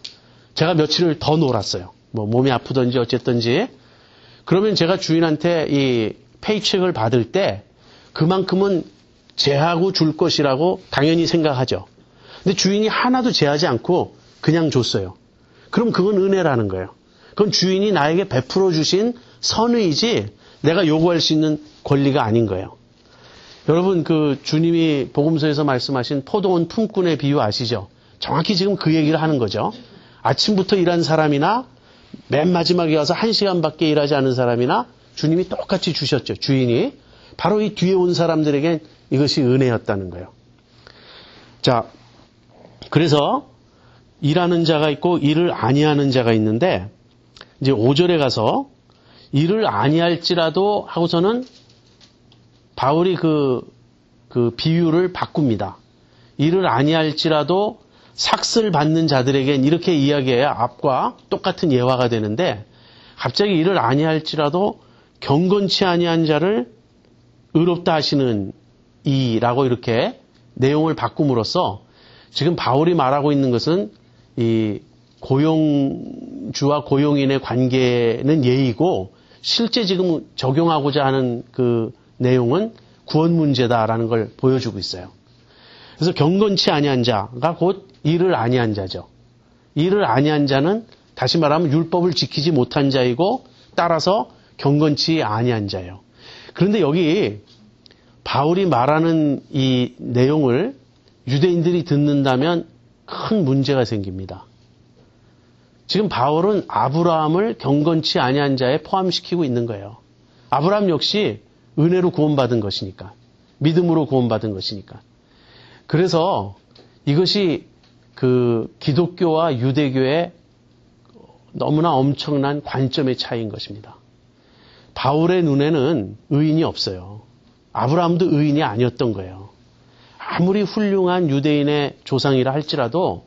제가 며칠을 더 놀았어요. 몸이 아프든지 어쨌든지. 그러면 제가 주인한테 이 페이첵을 받을 때 그만큼은 제하고 줄 것이라고 당연히 생각하죠. 근데 주인이 하나도 제하지 않고 그냥 줬어요. 그럼 그건 은혜라는 거예요. 그건 주인이 나에게 베풀어 주신 선의이지 내가 요구할 수 있는 권리가 아닌 거예요. 여러분 주님이 복음서에서 말씀하신 포도원 품꾼의 비유 아시죠? 정확히 지금 그 얘기를 하는 거죠. 아침부터 일한 사람이나 맨 마지막에 와서 1시간밖에 일하지 않은 사람이나 주님이 똑같이 주셨죠. 주인이. 바로 이 뒤에 온 사람들에겐 이것이 은혜였다는 거예요. 자, 그래서 일하는 자가 있고 일을 아니하는 자가 있는데 이제 5절에 가서 일을 아니할지라도 하고서는 바울이 그 비유를 바꿉니다. 일을 아니할지라도 삭슬 받는 자들에겐 이렇게 이야기해야 앞과 똑같은 예화가 되는데 갑자기 일을 아니할지라도 경건치 아니한 자를 의롭다 하시는 이라고 이렇게 내용을 바꿈으로써 지금 바울이 말하고 있는 것은 이 고용주와 고용인의 관계는 예의고 실제 지금 적용하고자 하는 그 내용은 구원 문제다라는 걸 보여주고 있어요. 그래서 경건치 아니한 자가 곧 일을 아니한 자죠. 일을 아니한 자는 다시 말하면 율법을 지키지 못한 자이고 따라서 경건치 아니한 자예요. 그런데 여기 바울이 말하는 이 내용을 유대인들이 듣는다면 큰 문제가 생깁니다. 지금 바울은 아브라함을 경건치 아니한 자에 포함시키고 있는 거예요. 아브라함 역시 은혜로 구원받은 것이니까. 믿음으로 구원받은 것이니까. 그래서 이것이 기독교와 유대교의 너무나 엄청난 관점의 차이인 것입니다. 바울의 눈에는 의인이 없어요. 아브라함도 의인이 아니었던 거예요. 아무리 훌륭한 유대인의 조상이라 할지라도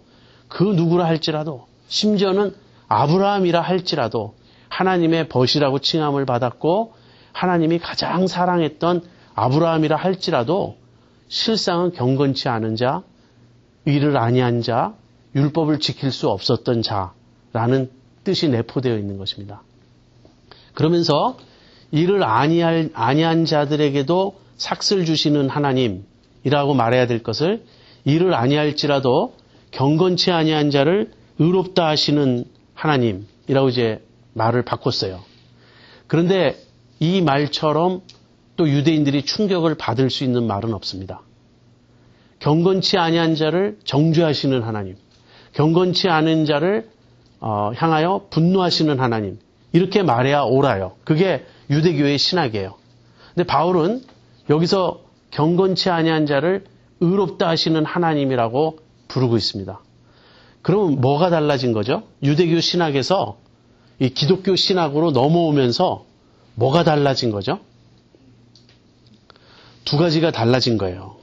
그 누구라 할지라도 심지어는 아브라함이라 할지라도 하나님의 벗이라고 칭함을 받았고 하나님이 가장 사랑했던 아브라함이라 할지라도 실상은 경건치 않은 자, 의를 아니한 자, 율법을 지킬 수 없었던 자라는 뜻이 내포되어 있는 것입니다. 그러면서 이를 아니한 자들에게도 삭슬 주시는 하나님이라고 말해야 될 것을 이를 아니할지라도 경건치 아니한 자를 의롭다 하시는 하나님이라고 이제 말을 바꿨어요. 그런데 이 말처럼 또 유대인들이 충격을 받을 수 있는 말은 없습니다. 경건치 아니한 자를 정죄하시는 하나님, 경건치 않은 자를 향하여 분노하시는 하나님, 이렇게 말해야 옳아요. 그게 유대교의 신학이에요. 근데 바울은 여기서 경건치 아니한 자를 의롭다 하시는 하나님이라고 부르고 있습니다. 그럼 뭐가 달라진 거죠? 유대교 신학에서 이 기독교 신학으로 넘어오면서 뭐가 달라진 거죠? 두 가지가 달라진 거예요.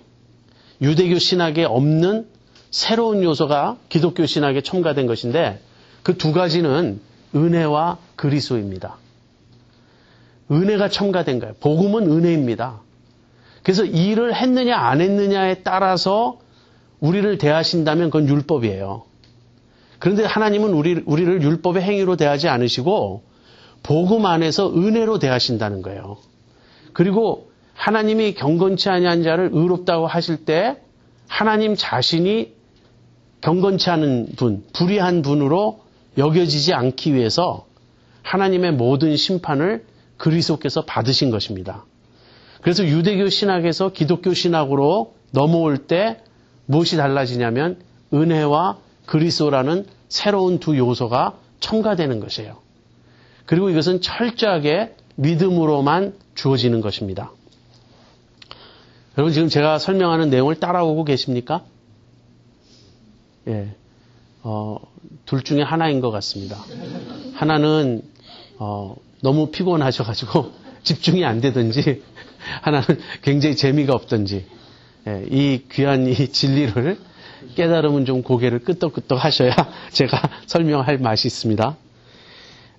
유대교 신학에 없는 새로운 요소가 기독교 신학에 첨가된 것인데 그 두 가지는 은혜와 그리스도입니다. 은혜가 첨가된 거예요. 복음은 은혜입니다. 그래서 일을 했느냐 안 했느냐에 따라서 우리를 대하신다면 그건 율법이에요. 그런데 하나님은 우리를 율법의 행위로 대하지 않으시고 복음 안에서 은혜로 대하신다는 거예요. 그리고 하나님이 경건치 아니한 자를 의롭다고 하실 때 하나님 자신이 경건치 않은 분, 불의한 분으로 여겨지지 않기 위해서 하나님의 모든 심판을 그리스도께서 받으신 것입니다. 그래서 유대교 신학에서 기독교 신학으로 넘어올 때 무엇이 달라지냐면 은혜와 그리스도라는 새로운 두 요소가 첨가되는 것이에요. 그리고 이것은 철저하게 믿음으로만 주어지는 것입니다. 여러분 지금 제가 설명하는 내용을 따라오고 계십니까? 예, 둘 중에 하나인 것 같습니다. 하나는 너무 피곤하셔가지고 집중이 안 되든지 하나는 굉장히 재미가 없든지 예, 이 귀한 이 진리를 깨달으면 좀 고개를 끄덕끄덕 하셔야 제가 설명할 맛이 있습니다.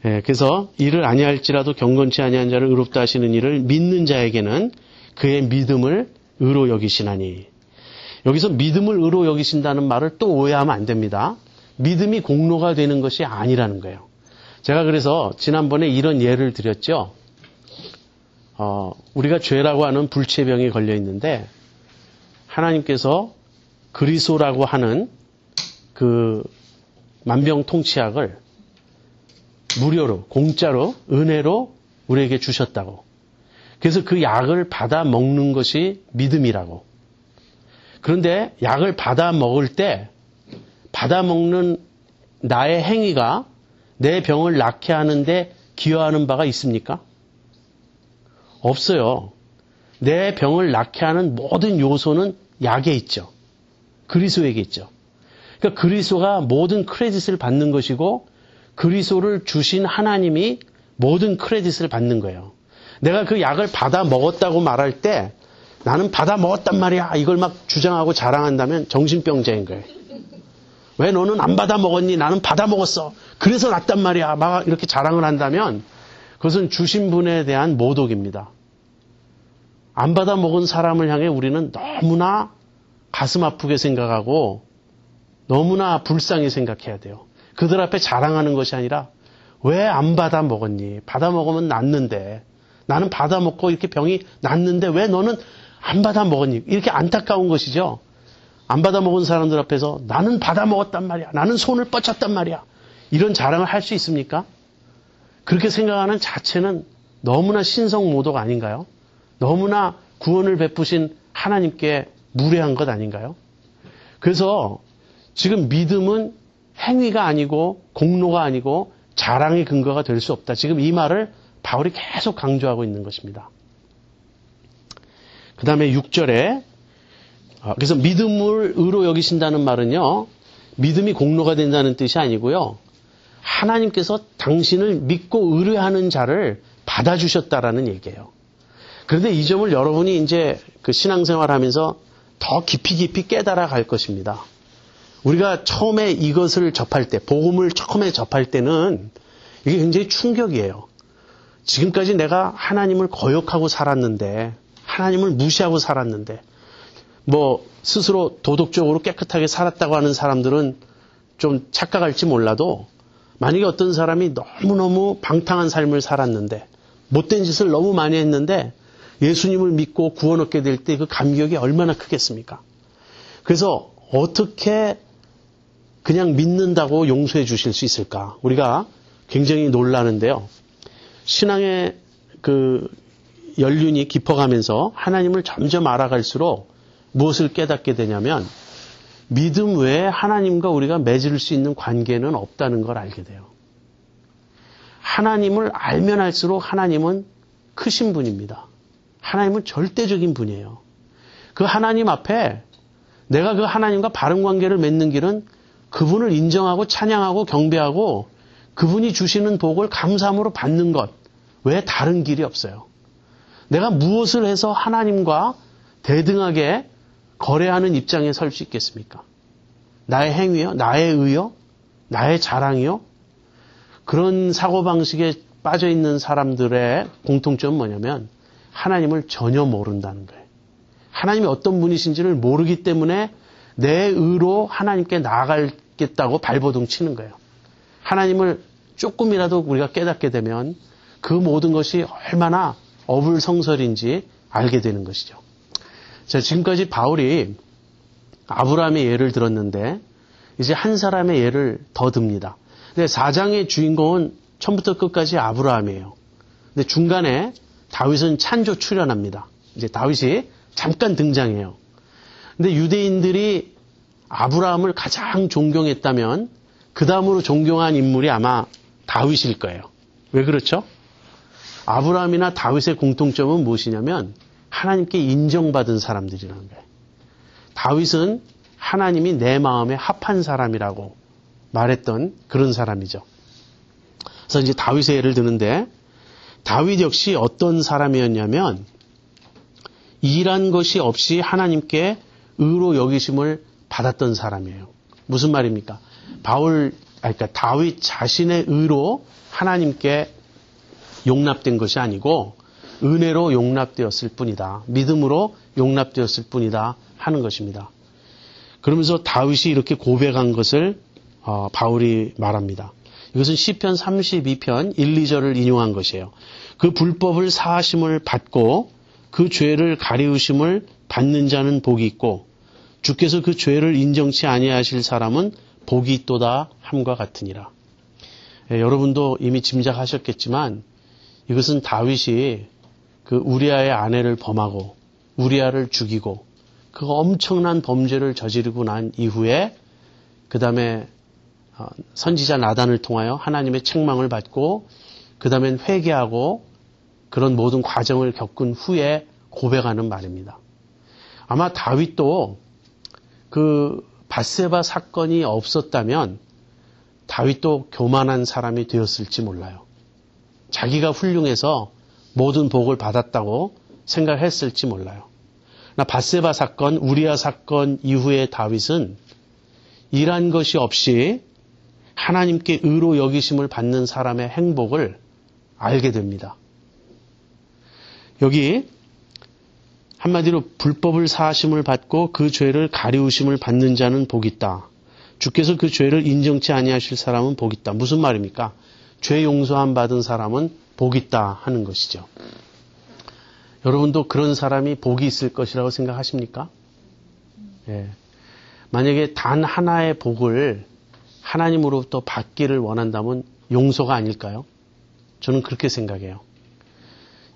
그래서 이를 아니할지라도 경건치 아니한 자를 의롭다 하시는 이를 믿는 자에게는 그의 믿음을 의로 여기시나니. 여기서 믿음을 의로 여기신다는 말을 또 오해하면 안 됩니다. 믿음이 공로가 되는 것이 아니라는 거예요. 제가 그래서 지난번에 이런 예를 드렸죠. 우리가 죄라고 하는 불치병에 걸려 있는데 하나님께서 그리스도라고 하는 그 만병통치약을 무료로, 공짜로, 은혜로 우리에게 주셨다고. 그래서 그 약을 받아 먹는 것이 믿음이라고. 그런데 약을 받아 먹을 때 받아 먹는 나의 행위가 내 병을 낫게 하는데 기여하는 바가 있습니까? 없어요. 내 병을 낫게 하는 모든 요소는 약에 있죠. 그리스도에게 있죠. 그러니까 그리스도가 모든 크레딧을 받는 것이고 그리스도를 주신 하나님이 모든 크레딧을 받는 거예요. 내가 그 약을 받아 먹었다고 말할 때 나는 받아 먹었단 말이야. 이걸 막 주장하고 자랑한다면 정신병자인 거예요. 왜 너는 안 받아 먹었니? 나는 받아 먹었어. 그래서 낫단 말이야. 막 이렇게 자랑을 한다면 그것은 주신 분에 대한 모독입니다. 안 받아 먹은 사람을 향해 우리는 너무나 가슴 아프게 생각하고 너무나 불쌍히 생각해야 돼요. 그들 앞에 자랑하는 것이 아니라 왜 안 받아 먹었니? 받아 먹으면 낫는데. 나는 받아 먹고 이렇게 병이 낫는데 왜 너는 안 받아 먹었니? 이렇게 안타까운 것이죠. 안 받아 먹은 사람들 앞에서 나는 받아 먹었단 말이야. 나는 손을 뻗쳤단 말이야. 이런 자랑을 할 수 있습니까? 그렇게 생각하는 자체는 너무나 신성모독 아닌가요? 너무나 구원을 베푸신 하나님께 무례한 것 아닌가요? 그래서 지금 믿음은 행위가 아니고 공로가 아니고 자랑의 근거가 될 수 없다. 지금 이 말을 바울이 계속 강조하고 있는 것입니다. 그 다음에 6절에 그래서 믿음을 의로 여기신다는 말은요. 믿음이 공로가 된다는 뜻이 아니고요. 하나님께서 당신을 믿고 의뢰하는 자를 받아주셨다라는 얘기예요. 그런데 이 점을 여러분이 이제 그 신앙생활하면서 더 깊이 깨달아 갈 것입니다. 우리가 처음에 이것을 접할 때, 복음을 처음에 접할 때는 이게 굉장히 충격이에요. 지금까지 내가 하나님을 거역하고 살았는데, 하나님을 무시하고 살았는데, 뭐 스스로 도덕적으로 깨끗하게 살았다고 하는 사람들은 좀 착각할지 몰라도 만약에 어떤 사람이 너무너무 방탕한 삶을 살았는데 못된 짓을 너무 많이 했는데 예수님을 믿고 구원 얻게 될 때 그 감격이 얼마나 크겠습니까? 그래서 어떻게 그냥 믿는다고 용서해 주실 수 있을까? 우리가 굉장히 놀라는데요. 신앙의 그 연륜이 깊어가면서 하나님을 점점 알아갈수록 무엇을 깨닫게 되냐면 믿음 외에 하나님과 우리가 맺을 수 있는 관계는 없다는 걸 알게 돼요. 하나님을 알면 알수록 하나님은 크신 분입니다. 하나님은 절대적인 분이에요. 그 하나님 앞에 내가 그 하나님과 바른 관계를 맺는 길은 그분을 인정하고 찬양하고 경배하고 그분이 주시는 복을 감사함으로 받는 것 외에 다른 길이 없어요. 내가 무엇을 해서 하나님과 대등하게 거래하는 입장에 설 수 있겠습니까? 나의 행위요? 나의 의요? 나의 자랑이요? 그런 사고방식에 빠져있는 사람들의 공통점은 뭐냐면 하나님을 전혀 모른다는 거예요. 하나님이 어떤 분이신지를 모르기 때문에 내 의로 하나님께 나아가겠다고 발버둥 치는 거예요. 하나님을 조금이라도 우리가 깨닫게 되면 그 모든 것이 얼마나 어불성설인지 알게 되는 것이죠. 자, 지금까지 바울이 아브라함의 예를 들었는데 이제 한 사람의 예를 더 듭니다. 근데 4장의 주인공은 처음부터 끝까지 아브라함이에요. 근데 중간에 다윗은 찬조 출연합니다. 이제 다윗이 잠깐 등장해요. 근데 유대인들이 아브라함을 가장 존경했다면 그 다음으로 존경한 인물이 아마 다윗일 거예요. 왜 그렇죠? 아브라함이나 다윗의 공통점은 무엇이냐면 하나님께 인정받은 사람들이라는 거예요. 다윗은 하나님이 내 마음에 합한 사람이라고 말했던 그런 사람이죠. 그래서 이제 다윗의 예를 드는데 다윗 역시 어떤 사람이었냐면 일한 것이 없이 하나님께 의로 여기심을 받았던 사람이에요. 무슨 말입니까? 바울 그러니까 다윗 자신의 의로 하나님께 용납된 것이 아니고 은혜로 용납되었을 뿐이다. 믿음으로 용납되었을 뿐이다 하는 것입니다. 그러면서 다윗이 이렇게 고백한 것을 바울이 말합니다. 이것은 시편 32편 1, 2절을 인용한 것이에요. 그 불법을 사하심을 받고 그 죄를 가리우심을 받는 자는 복이 있고 주께서 그 죄를 인정치 아니하실 사람은 복이 있도다 함과 같으니라. 여러분도 이미 짐작하셨겠지만 이것은 다윗이 그 우리아의 아내를 범하고 우리아를 죽이고 그 엄청난 범죄를 저지르고 난 이후에 그 다음에 선지자 나단을 통하여 하나님의 책망을 받고 그 다음엔 회개하고 그런 모든 과정을 겪은 후에 고백하는 말입니다. 아마 다윗도 그 밧세바 사건이 없었다면 다윗도 교만한 사람이 되었을지 몰라요. 자기가 훌륭해서 모든 복을 받았다고 생각했을지 몰라요. 밧세바 사건, 우리아 사건 이후에 다윗은 일한 것이 없이 하나님께 의로 여기심을 받는 사람의 행복을 알게 됩니다. 여기 한마디로 불법을 사하심을 받고 그 죄를 가리우심을 받는 자는 복이 있다. 주께서 그 죄를 인정치 아니하실 사람은 복이 있다. 무슨 말입니까? 죄 용서함 받은 사람은 복이 있다 하는 것이죠. 여러분도 그런 사람이 복이 있을 것이라고 생각하십니까? 예. 만약에 단 하나의 복을 하나님으로부터 받기를 원한다면 용서가 아닐까요? 저는 그렇게 생각해요.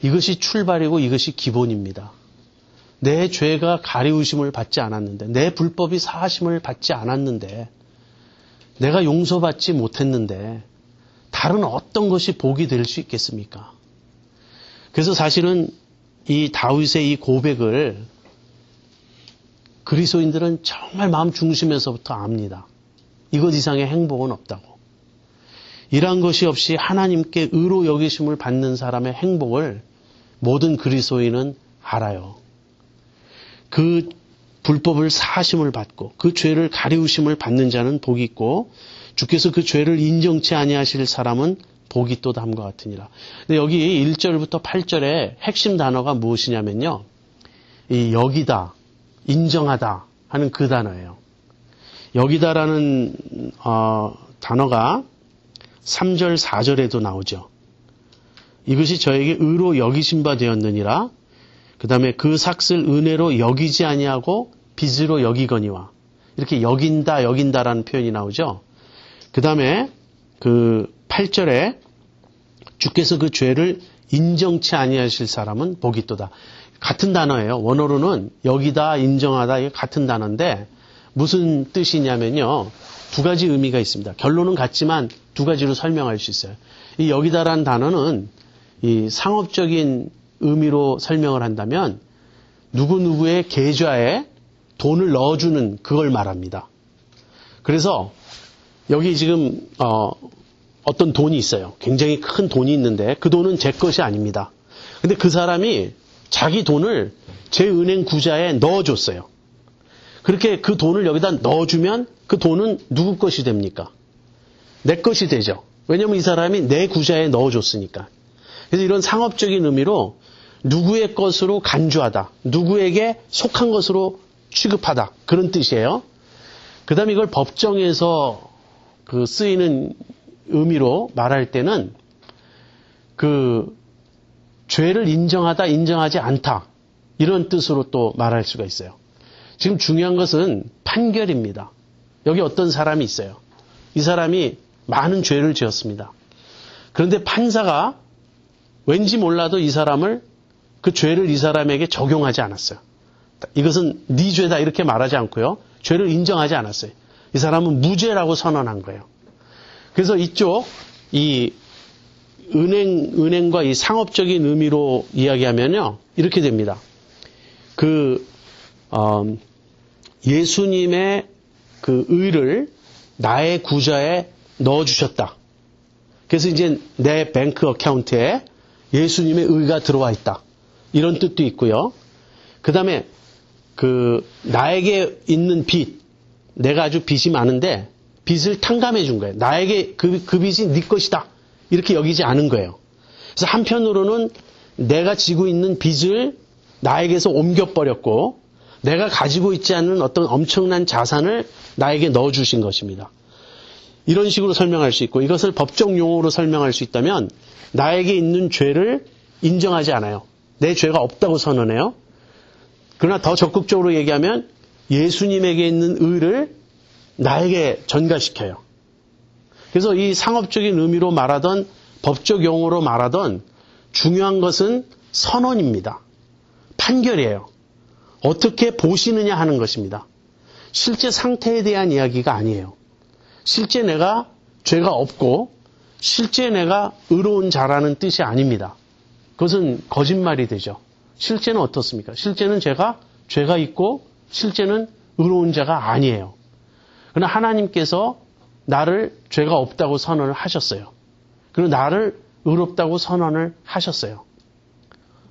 이것이 출발이고 이것이 기본입니다. 내 죄가 가리우심을 받지 않았는데, 내 불법이 사하심을 받지 않았는데, 내가 용서받지 못했는데 다른 어떤 것이 복이 될 수 있겠습니까? 그래서 사실은 이 다윗의 이 고백을 그리스도인들은 정말 마음 중심에서부터 압니다. 이것 이상의 행복은 없다고. 이러한 것이 없이 하나님께 의로 여기심을 받는 사람의 행복을 모든 그리스도인은 알아요. 그 불법을 사하심을 받고 그 죄를 가리우심을 받는 자는 복이 있고 주께서 그 죄를 인정치 아니하실 사람은 복이 있도다 함과 같으니라. 근데 여기 1절부터 8절의 핵심 단어가 무엇이냐면요. 이 여기다, 인정하다 하는 그 단어예요. 여기다라는 단어가 3절, 4절에도 나오죠. 이것이 저에게 의로 여기신 바 되었느니라. 그 다음에 그 삭을 은혜로 여기지 아니하고 빚으로 여기거니와. 이렇게 여긴다라는 표현이 나오죠. 그 다음에 그 8절에 주께서 그 죄를 인정치 아니하실 사람은 복이 있도다. 같은 단어예요. 원어로는 여기다, 인정하다 이게 같은 단어인데 무슨 뜻이냐면요. 두 가지 의미가 있습니다. 결론은 같지만 두 가지로 설명할 수 있어요. 이 여기다라는 단어는 이 상업적인 의미로 설명을 한다면 누구누구의 계좌에 돈을 넣어주는 그걸 말합니다. 그래서 여기 지금 어떤 돈이 있어요. 굉장히 큰 돈이 있는데 그 돈은 제 것이 아닙니다. 근데 그 사람이 자기 돈을 제 은행 구좌에 넣어줬어요. 그렇게 그 돈을 여기다 넣어주면 그 돈은 누구 것이 됩니까? 내 것이 되죠. 왜냐하면 이 사람이 내 구좌에 넣어줬으니까. 그래서 이런 상업적인 의미로 누구의 것으로 간주하다, 누구에게 속한 것으로 취급하다 그런 뜻이에요. 그 다음에 이걸 법정에서 그 쓰이는 의미로 말할 때는 그 죄를 인정하다, 인정하지 않다 이런 뜻으로 또 말할 수가 있어요. 지금 중요한 것은 판결입니다. 여기 어떤 사람이 있어요. 이 사람이 많은 죄를 지었습니다. 그런데 판사가 왠지 몰라도 이 사람을 그 죄를 이 사람에게 적용하지 않았어요. 이것은 네 죄다 이렇게 말하지 않고요. 죄를 인정하지 않았어요. 이 사람은 무죄라고 선언한 거예요. 그래서 이쪽 이 은행과 이 상업적인 의미로 이야기하면요. 이렇게 됩니다. 예수님의 그 의를 나의 구좌에 넣어주셨다. 그래서 이제 내 뱅크 어카운트에 예수님의 의가 들어와 있다. 이런 뜻도 있고요. 그 다음에 나에게 있는 빚, 내가 아주 빚이 많은데 빚을 탕감해 준 거예요. 나에게 그 빚이 네 것이다. 이렇게 여기지 않은 거예요. 그래서 한편으로는 내가 지고 있는 빚을 나에게서 옮겨버렸고 내가 가지고 있지 않는 어떤 엄청난 자산을 나에게 넣어주신 것입니다. 이런 식으로 설명할 수 있고 이것을 법적 용어로 설명할 수 있다면 나에게 있는 죄를 인정하지 않아요. 내 죄가 없다고 선언해요. 그러나 더 적극적으로 얘기하면 예수님에게 있는 의를 나에게 전가시켜요. 그래서 이 상업적인 의미로 말하던 법적 용어로 말하던 중요한 것은 선언입니다. 판결이에요. 어떻게 보시느냐 하는 것입니다. 실제 상태에 대한 이야기가 아니에요. 실제 내가 죄가 없고 실제 내가 의로운 자라는 뜻이 아닙니다. 그것은 거짓말이 되죠. 실제는 어떻습니까? 실제는 죄가 있고 실제는 의로운 자가 아니에요. 그러나 하나님께서 나를 죄가 없다고 선언을 하셨어요. 그리고 나를 의롭다고 선언을 하셨어요.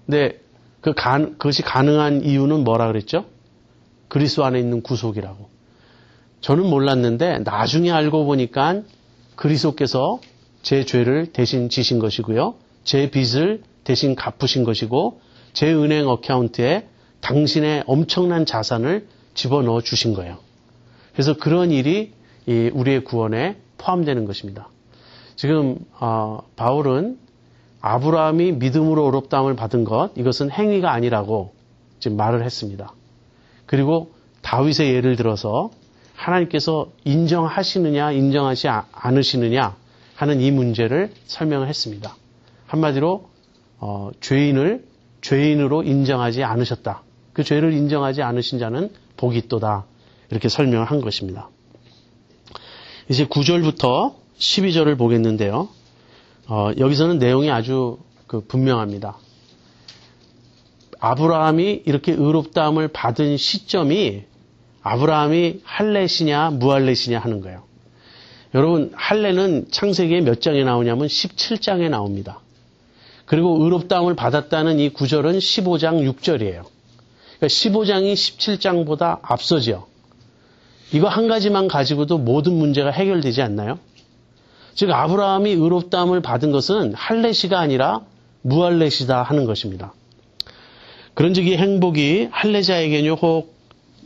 근데 그것이 가능한 이유는 뭐라 그랬죠? 그리스도 안에 있는 구속이라고. 저는 몰랐는데 나중에 알고 보니까 그리스도께서 제 죄를 대신 지신 것이고요. 제 빚을 대신 갚으신 것이고 제 은행 어카운트에 당신의 엄청난 자산을 집어넣어 주신 거예요. 그래서 그런 일이 우리의 구원에 포함되는 것입니다. 지금 바울은 아브라함이 믿음으로 의롭다함을 받은 것, 이것은 행위가 아니라고 지금 말을 했습니다. 그리고 다윗의 예를 들어서 하나님께서 인정하시느냐 인정하지 않으시느냐 하는 이 문제를 설명을 했습니다. 한마디로 죄인을 죄인으로 인정하지 않으셨다. 그 죄를 인정하지 않으신 자는 복이 있도다. 이렇게 설명을 한 것입니다. 이제 9절부터 12절을 보겠는데요. 여기서는 내용이 아주 분명합니다. 아브라함이 이렇게 의롭다함을 받은 시점이 아브라함이 할례시냐 무할례시냐 하는 거예요. 여러분 할례는 창세기에 몇 장에 나오냐면 17장에 나옵니다. 그리고 의롭다함을 받았다는 이 구절은 15장 6절이에요. 그러니까 15장이 17장보다 앞서죠. 이거 한 가지만 가지고도 모든 문제가 해결되지 않나요? 즉 아브라함이 의롭다함을 받은 것은 할례시가 아니라 무할례시다 하는 것입니다. 그런즉 이 행복이 할례자에게뇨 혹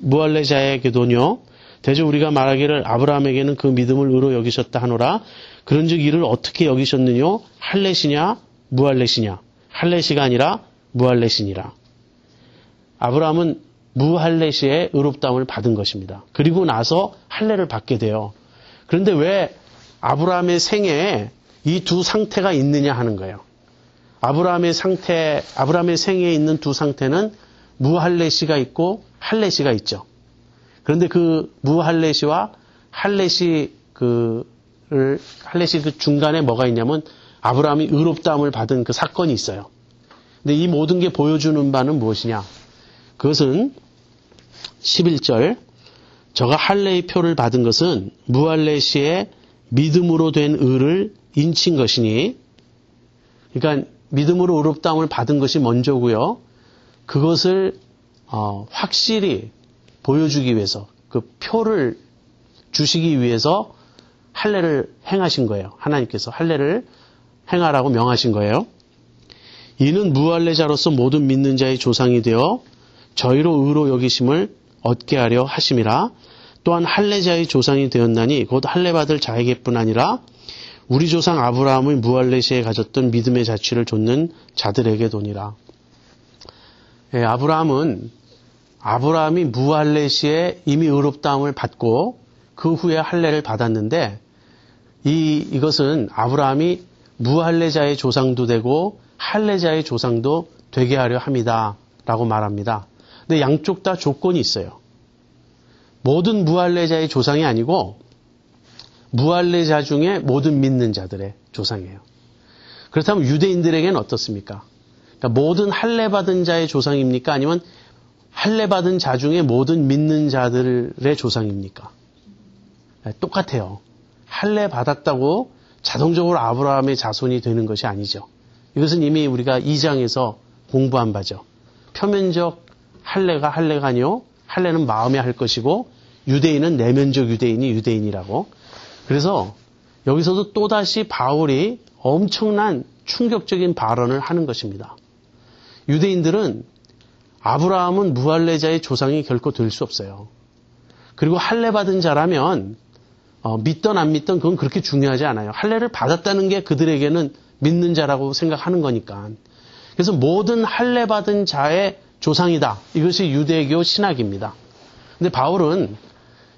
무할례자에게도뇨 대저 우리가 말하기를 아브라함에게는 그 믿음을 의로 여기셨다 하노라. 그런즉 이를 어떻게 여기셨느뇨? 할례시냐 무할례시냐? 할례시가 아니라 무할례시니라. 아브라함은 무할례시의 의롭다함을 받은 것입니다. 그리고 나서 할례를 받게 돼요. 그런데 왜 아브라함의 생애에 이 두 상태가 있느냐 하는 거예요. 아브라함의 생애에 있는 두 상태는 무할례시가 있고 할례시가 있죠. 그런데 그 무할례시와 할례시 그 중간에 뭐가 있냐면 아브라함이 의롭다함을 받은 그 사건이 있어요. 근데 이 모든 게 보여주는 바는 무엇이냐? 그것은 11절 저가 할례의 표를 받은 것은 무할례시의 믿음으로 된 의를 인친 것이니 그러니까 믿음으로 의롭다함을 받은 것이 먼저고요. 그것을 확실히 보여주기 위해서 그 표를 주시기 위해서 할례를 행하신 거예요. 하나님께서 할례를 행하라고 명하신 거예요. 이는 무할례자로서 모든 믿는 자의 조상이 되어 저희로 의로 여기심을 얻게 하려 하심이라. 또한 할례자의 조상이 되었나니 곧 할례받을 자에게뿐 아니라 우리 조상 아브라함의 무할례시에 가졌던 믿음의 자취를 좇는 자들에게도니라. 아브라함이 무할례시에 이미 의롭다함을 받고 그 후에 할례를 받았는데 이것은 아브라함이 무할례자의 조상도 되고 할례자의 조상도 되게 하려 함이다라고 말합니다. 근데 양쪽 다 조건이 있어요. 모든 무할례자의 조상이 아니고 무할례자 중에 모든 믿는 자들의 조상이에요. 그렇다면 유대인들에게는 어떻습니까? 그러니까 모든 할례받은 자의 조상입니까? 아니면 할례받은 자 중에 모든 믿는 자들의 조상입니까? 똑같아요. 할례받았다고 자동적으로 아브라함의 자손이 되는 것이 아니죠. 이것은 이미 우리가 2장에서 공부한 바죠. 표면적 할례가 아니요. 할례는 마음에 할 것이고 유대인은 내면적 유대인이 유대인이라고. 그래서 여기서도 또다시 바울이 엄청난 충격적인 발언을 하는 것입니다. 유대인들은 아브라함은 무할례자의 조상이 결코 될 수 없어요. 그리고 할례 받은 자라면 믿던 안 믿던 그건 그렇게 중요하지 않아요. 할례를 받았다는 게 그들에게는 믿는 자라고 생각하는 거니까. 그래서 모든 할례 받은 자의 조상이다. 이것이 유대교 신학입니다. 근데 바울은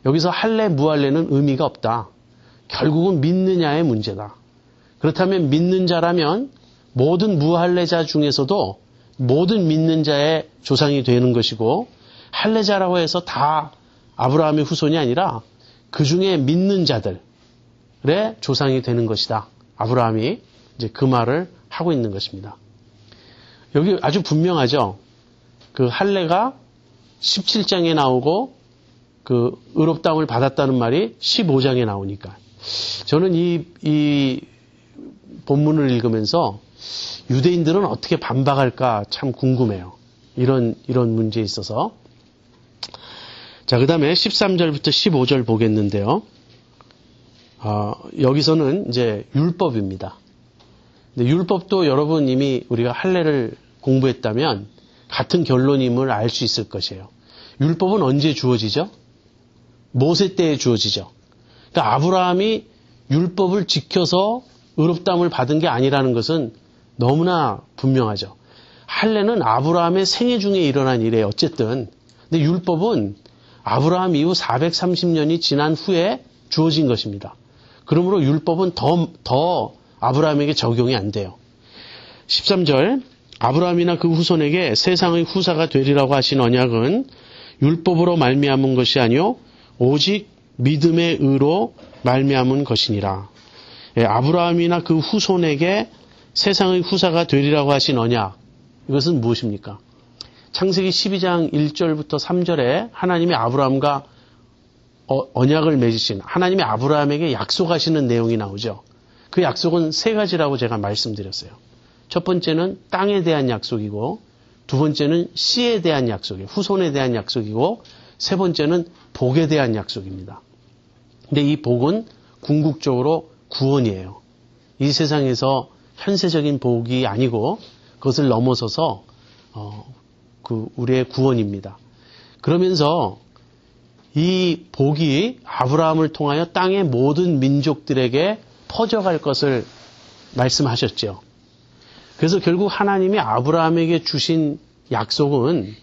여기서 할례 무할례는 의미가 없다. 결국은 믿느냐의 문제다. 그렇다면 믿는 자라면 모든 무할례자 중에서도 모든 믿는 자의 조상이 되는 것이고, 할례자라고 해서 다 아브라함의 후손이 아니라 그 중에 믿는 자들의 조상이 되는 것이다. 아브라함이 이제 그 말을 하고 있는 것입니다. 여기 아주 분명하죠. 그 할례가 17장에 나오고 그 의롭다함을 받았다는 말이 15장에 나오니까. 저는 이 본문을 읽으면서 유대인들은 어떻게 반박할까 참 궁금해요. 이런 문제에 있어서. 자, 그 다음에 13절부터 15절 보겠는데요. 여기서는 이제 율법입니다. 근데 율법도 여러분 이미 우리가 할례를 공부했다면 같은 결론임을 알 수 있을 것이에요. 율법은 언제 주어지죠? 모세 때에 주어지죠. 그러니까 아브라함이 율법을 지켜서 의롭다함을 받은 게 아니라는 것은 너무나 분명하죠. 할례는 아브라함의 생애 중에 일어난 일이에요. 어쨌든. 근데 율법은 아브라함 이후 430년이 지난 후에 주어진 것입니다. 그러므로 율법은 더 아브라함에게 적용이 안 돼요. 13절 아브라함이나 그 후손에게 세상의 후사가 되리라고 하신 언약은 율법으로 말미암은 것이 아니요 오직 믿음의 의로 말미암은 것이니라. 아브라함이나 그 후손에게 세상의 후사가 되리라고 하신 언약, 이것은 무엇입니까? 창세기 12장 1절부터 3절에 하나님이 아브라함과 언약을 맺으신, 하나님이 아브라함에게 약속하시는 내용이 나오죠. 그 약속은 세 가지라고 제가 말씀드렸어요. 첫 번째는 땅에 대한 약속이고, 두 번째는 씨에 대한 약속이에요. 후손에 대한 약속이고, 세 번째는 복에 대한 약속입니다. 근데 이 복은 궁극적으로 구원이에요. 이 세상에서 현세적인 복이 아니고 그것을 넘어서서 우리의 구원입니다. 그러면서 이 복이 아브라함을 통하여 땅의 모든 민족들에게 퍼져갈 것을 말씀하셨죠. 그래서 결국 하나님이 아브라함에게 주신 약속은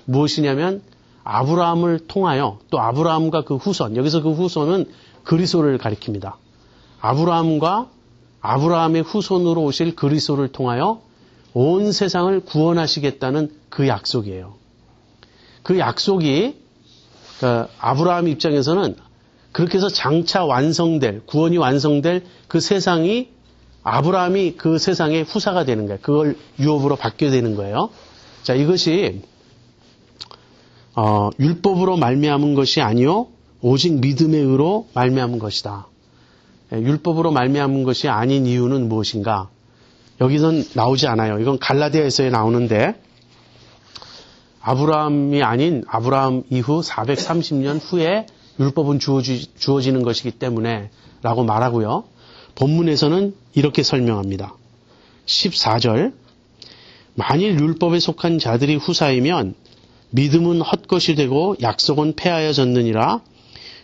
무엇이냐면 아브라함을 통하여 또 아브라함과 그 후손, 여기서 그 후손은 그리스도를 가리킵니다. 아브라함과 아브라함의 후손으로 오실 그리스도를 통하여 온 세상을 구원하시겠다는 그 약속이에요. 그 약속이 아브라함 입장에서는 그렇게 해서 장차 완성될, 구원이 완성될 그 세상이 아브라함이 그 세상의 후사가 되는 거예요. 그걸 유업으로 받게 되는 거예요. 자, 이것이 율법으로 말미암은 것이 아니요 오직 믿음의 의로 말미암은 것이다. 율법으로 말미암은 것이 아닌 이유는 무엇인가? 여기는 나오지 않아요. 이건 갈라디아에서 나오는데 아브라함이 아닌 아브라함 이후 430년 후에 율법은 주어지는 것이기 때문에 라고 말하고요. 본문에서는 이렇게 설명합니다. 14절 만일 율법에 속한 자들이 후사이면 믿음은 헛것이 되고 약속은 폐하여졌느니라.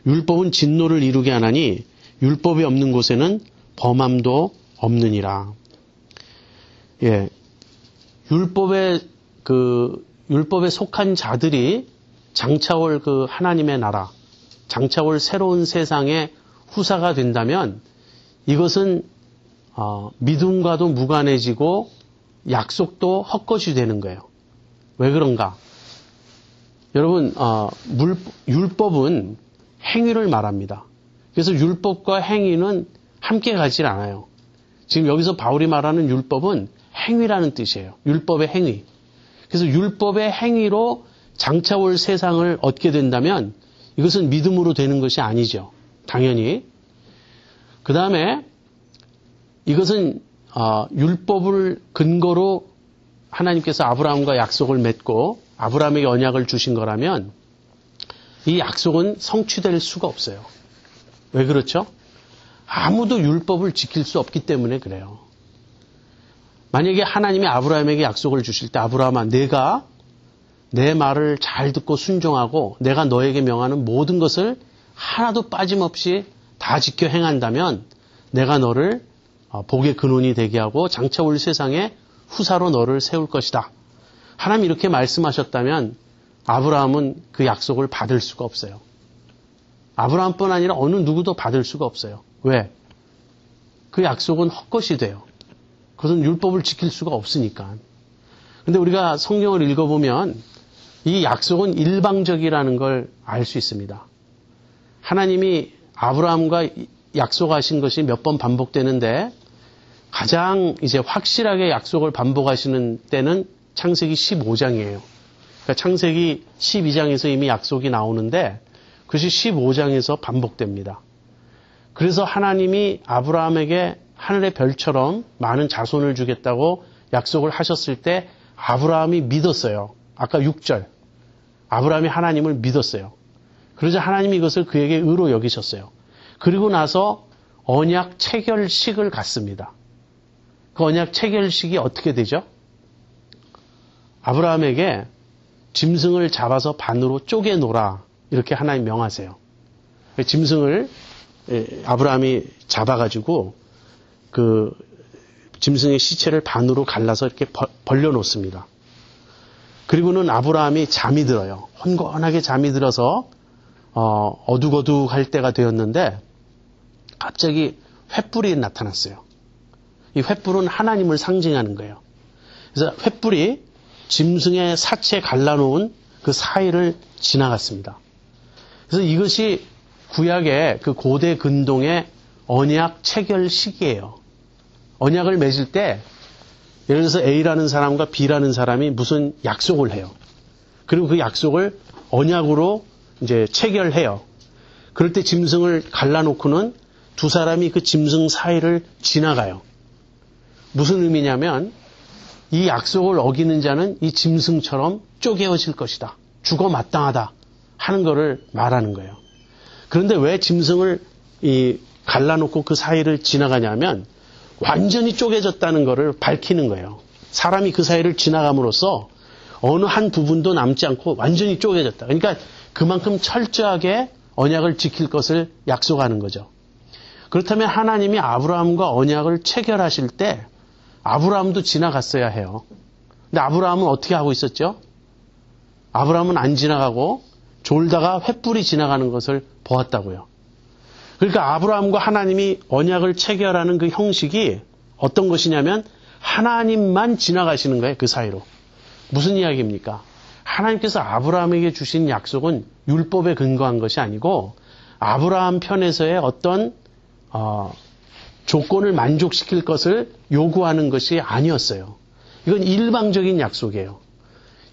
율법은 진노를 이루게 하나니 율법이 없는 곳에는 범함도 없느니라. 예, 율법에 속한 자들이 장차올 그 하나님의 나라, 장차올 새로운 세상의 후사가 된다면 이것은 믿음과도 무관해지고 약속도 헛것이 되는 거예요. 왜 그런가? 여러분, 율법은 행위를 말합니다. 그래서 율법과 행위는 함께 가질 않아요. 지금 여기서 바울이 말하는 율법은 행위라는 뜻이에요. 율법의 행위. 그래서 율법의 행위로 장차 올 세상을 얻게 된다면 이것은 믿음으로 되는 것이 아니죠. 당연히. 그 다음에 이것은 율법을 근거로 하나님께서 아브라함과 약속을 맺고 아브라함에게 언약을 주신 거라면 이 약속은 성취될 수가 없어요. 왜 그렇죠? 아무도 율법을 지킬 수 없기 때문에 그래요. 만약에 하나님이 아브라함에게 약속을 주실 때 아브라함아 내가 내 말을 잘 듣고 순종하고 내가 너에게 명하는 모든 것을 하나도 빠짐없이 다 지켜 행한다면 내가 너를 복의 근원이 되게 하고 장차 올 세상에 후사로 너를 세울 것이다. 하나님이 이렇게 말씀하셨다면 아브라함은 그 약속을 받을 수가 없어요. 아브라함뿐 아니라 어느 누구도 받을 수가 없어요. 왜? 그 약속은 헛것이 돼요. 그것은 율법을 지킬 수가 없으니까. 근데 우리가 성경을 읽어보면 이 약속은 일방적이라는 걸 알 수 있습니다. 하나님이 아브라함과 약속하신 것이 몇 번 반복되는데 가장 이제 확실하게 약속을 반복하시는 때는 창세기 15장이에요. 그러니까 창세기 12장에서 이미 약속이 나오는데 그것이 15장에서 반복됩니다. 그래서 하나님이 아브라함에게 하늘의 별처럼 많은 자손을 주겠다고 약속을 하셨을 때 아브라함이 믿었어요. 아까 6절. 아브라함이 하나님을 믿었어요. 그러자 하나님이 이것을 그에게 의로 여기셨어요. 그리고 나서 언약 체결식을 갖습니다. 그 언약 체결식이 어떻게 되죠? 아브라함에게 짐승을 잡아서 반으로 쪼개놓으라 이렇게 하나님 명하세요. 짐승을 아브라함이 잡아가지고 그 짐승의 시체를 반으로 갈라서 이렇게 벌려놓습니다. 그리고는 아브라함이 잠이 들어요. 혼건하게 잠이 들어서 어둑어둑할 때가 되었는데 갑자기 횃불이 나타났어요. 이 횃불은 하나님을 상징하는 거예요. 그래서 횃불이 짐승의 사체에 갈라놓은 그 사이를 지나갔습니다. 그래서 이것이 구약의 그 고대 근동의 언약 체결 시기예요. 언약을 맺을 때 예를 들어서 A라는 사람과 B라는 사람이 무슨 약속을 해요. 그리고 그 약속을 언약으로 이제 체결해요. 그럴 때 짐승을 갈라놓고는 두 사람이 그 짐승 사이를 지나가요. 무슨 의미냐면 이 약속을 어기는 자는 이 짐승처럼 쪼개어질 것이다. 죽어 마땅하다 하는 것을 말하는 거예요. 그런데 왜 짐승을 갈라놓고 그 사이를 지나가냐면 완전히 쪼개졌다는 것을 밝히는 거예요. 사람이 그 사이를 지나감으로써 어느 한 부분도 남지 않고 완전히 쪼개졌다. 그러니까 그만큼 철저하게 언약을 지킬 것을 약속하는 거죠. 그렇다면 하나님이 아브라함과 언약을 체결하실 때 아브라함도 지나갔어야 해요. 근데 아브라함은 어떻게 하고 있었죠? 아브라함은 안 지나가고 졸다가 횃불이 지나가는 것을 보았다고요. 그러니까 아브라함과 하나님이 언약을 체결하는 그 형식이 어떤 것이냐면 하나님만 지나가시는 거예요. 그 사이로. 무슨 이야기입니까? 하나님께서 아브라함에게 주신 약속은 율법에 근거한 것이 아니고 아브라함 편에서의 어떤 조건을 만족시킬 것을 요구하는 것이 아니었어요. 이건 일방적인 약속이에요.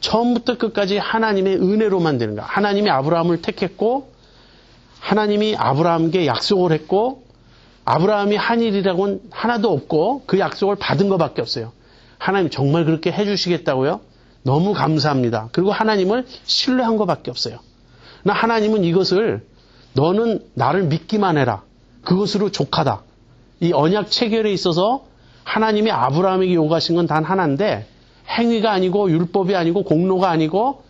처음부터 끝까지 하나님의 은혜로만 되는 거야. 하나님이 아브라함을 택했고 하나님이 아브라함에게 약속을 했고 아브라함이 한 일이라고는 하나도 없고 그 약속을 받은 것밖에 없어요. 하나님 정말 그렇게 해주시겠다고요? 너무 감사합니다. 그리고 하나님을 신뢰한 것밖에 없어요. 나 하나님은 이것을 너는 나를 믿기만 해라. 그것으로 족하다. 이 언약 체결에 있어서 하나님이 아브라함에게 요구하신 건 단 하나인데 행위가 아니고 율법이 아니고 공로가 아니고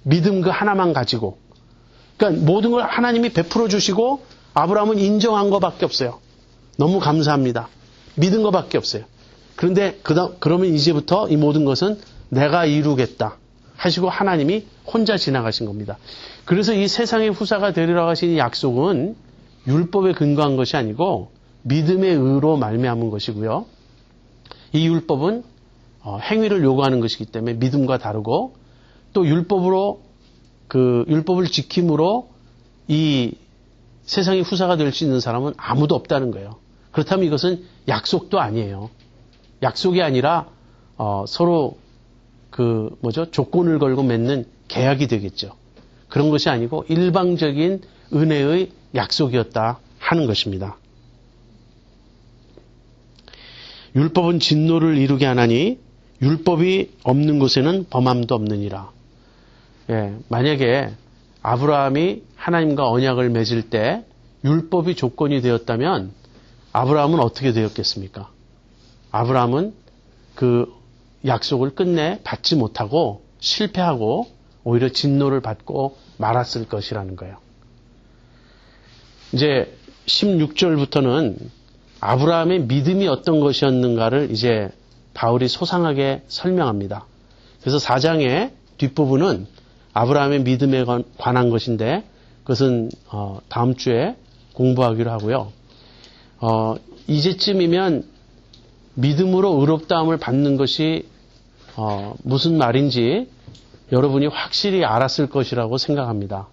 믿음 그 하나만 가지고 그러니까 모든 걸 하나님이 베풀어 주시고 아브라함은 인정한 것밖에 없어요. 너무 감사합니다. 믿은 것밖에 없어요. 그런데 그러면 이제부터 이 모든 것은 내가 이루겠다 하시고 하나님이 혼자 지나가신 겁니다. 그래서 이 세상의 후사가 되리라고 하신 약속은 율법에 근거한 것이 아니고 믿음의 의로 말미암은 것이고요. 이 율법은 행위를 요구하는 것이기 때문에 믿음과 다르고 또 율법을 지킴으로 이 세상의 후사가 될 수 있는 사람은 아무도 없다는 거예요. 그렇다면 이것은 약속도 아니에요. 약속이 아니라 서로 조건을 걸고 맺는 계약이 되겠죠. 그런 것이 아니고 일방적인 은혜의 약속이었다 하는 것입니다. 율법은 진노를 이루게 하나니 율법이 없는 곳에는 범함도 없느니라. 만약에 아브라함이 하나님과 언약을 맺을 때 율법이 조건이 되었다면 아브라함은 어떻게 되었겠습니까? 아브라함은 그 약속을 끝내 받지 못하고 실패하고 오히려 진노를 받고 말았을 것이라는 거예요. 이제 16절부터는 아브라함의 믿음이 어떤 것이었는가를 이제 바울이 소상하게 설명합니다. 그래서 4장의 뒷부분은 아브라함의 믿음에 관한 것인데 그것은 다음 주에 공부하기로 하고요. 이제쯤이면 믿음으로 의롭다함을 받는 것이 무슨 말인지 여러분이 확실히 알았을 것이라고 생각합니다.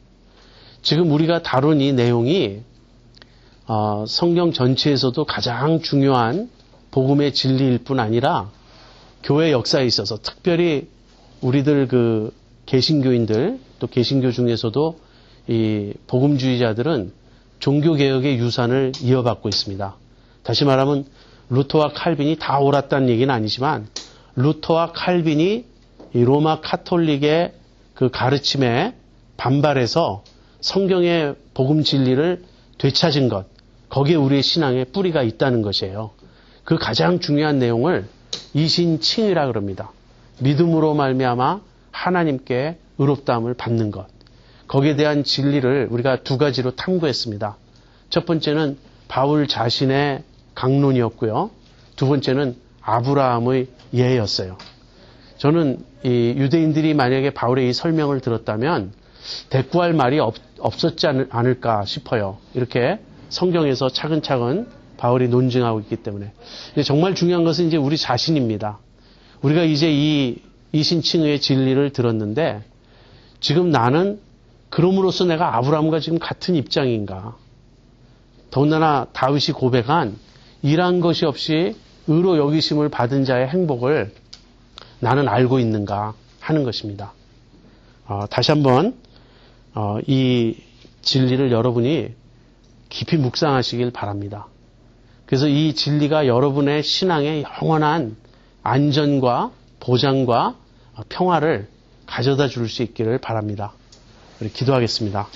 지금 우리가 다룬 이 내용이 성경 전체에서도 가장 중요한 복음의 진리일 뿐 아니라 교회 역사에 있어서 특별히 우리들 그 개신교인들 또 개신교 중에서도 이 복음주의자들은 종교개혁의 유산을 이어받고 있습니다. 다시 말하면 루터와 칼빈이 다 옳았다는 얘기는 아니지만 루터와 칼빈이 이 로마 카톨릭의 그 가르침에 반발해서 성경의 복음 진리를 되찾은 것, 거기에 우리의 신앙의 뿌리가 있다는 것이에요. 그 가장 중요한 내용을 이신칭이라 그럽니다. 믿음으로 말미암아 하나님께 의롭다함을 받는 것. 거기에 대한 진리를 우리가 두 가지로 탐구했습니다. 첫 번째는 바울 자신의 강론이었고요. 두 번째는 아브라함의 예였어요. 저는 이 유대인들이 만약에 바울의 이 설명을 들었다면 대꾸할 말이 없었지 않을까 싶어요. 이렇게 성경에서 차근차근 바울이 논증하고 있기 때문에. 정말 중요한 것은 이제 우리 자신입니다. 우리가 이제 이 이신칭의 진리를 들었는데 지금 나는 그럼으로써 내가 아브라함과 지금 같은 입장인가? 더군다나 다윗이 고백한 일한 것이 없이 의로 여기심을 받은 자의 행복을 나는 알고 있는가 하는 것입니다. 다시 한번 이 진리를 여러분이 깊이 묵상하시길 바랍니다. 그래서 이 진리가 여러분의 신앙의 영원한 안전과 보장과 평화를 가져다 줄 수 있기를 바랍니다. 우리 기도하겠습니다.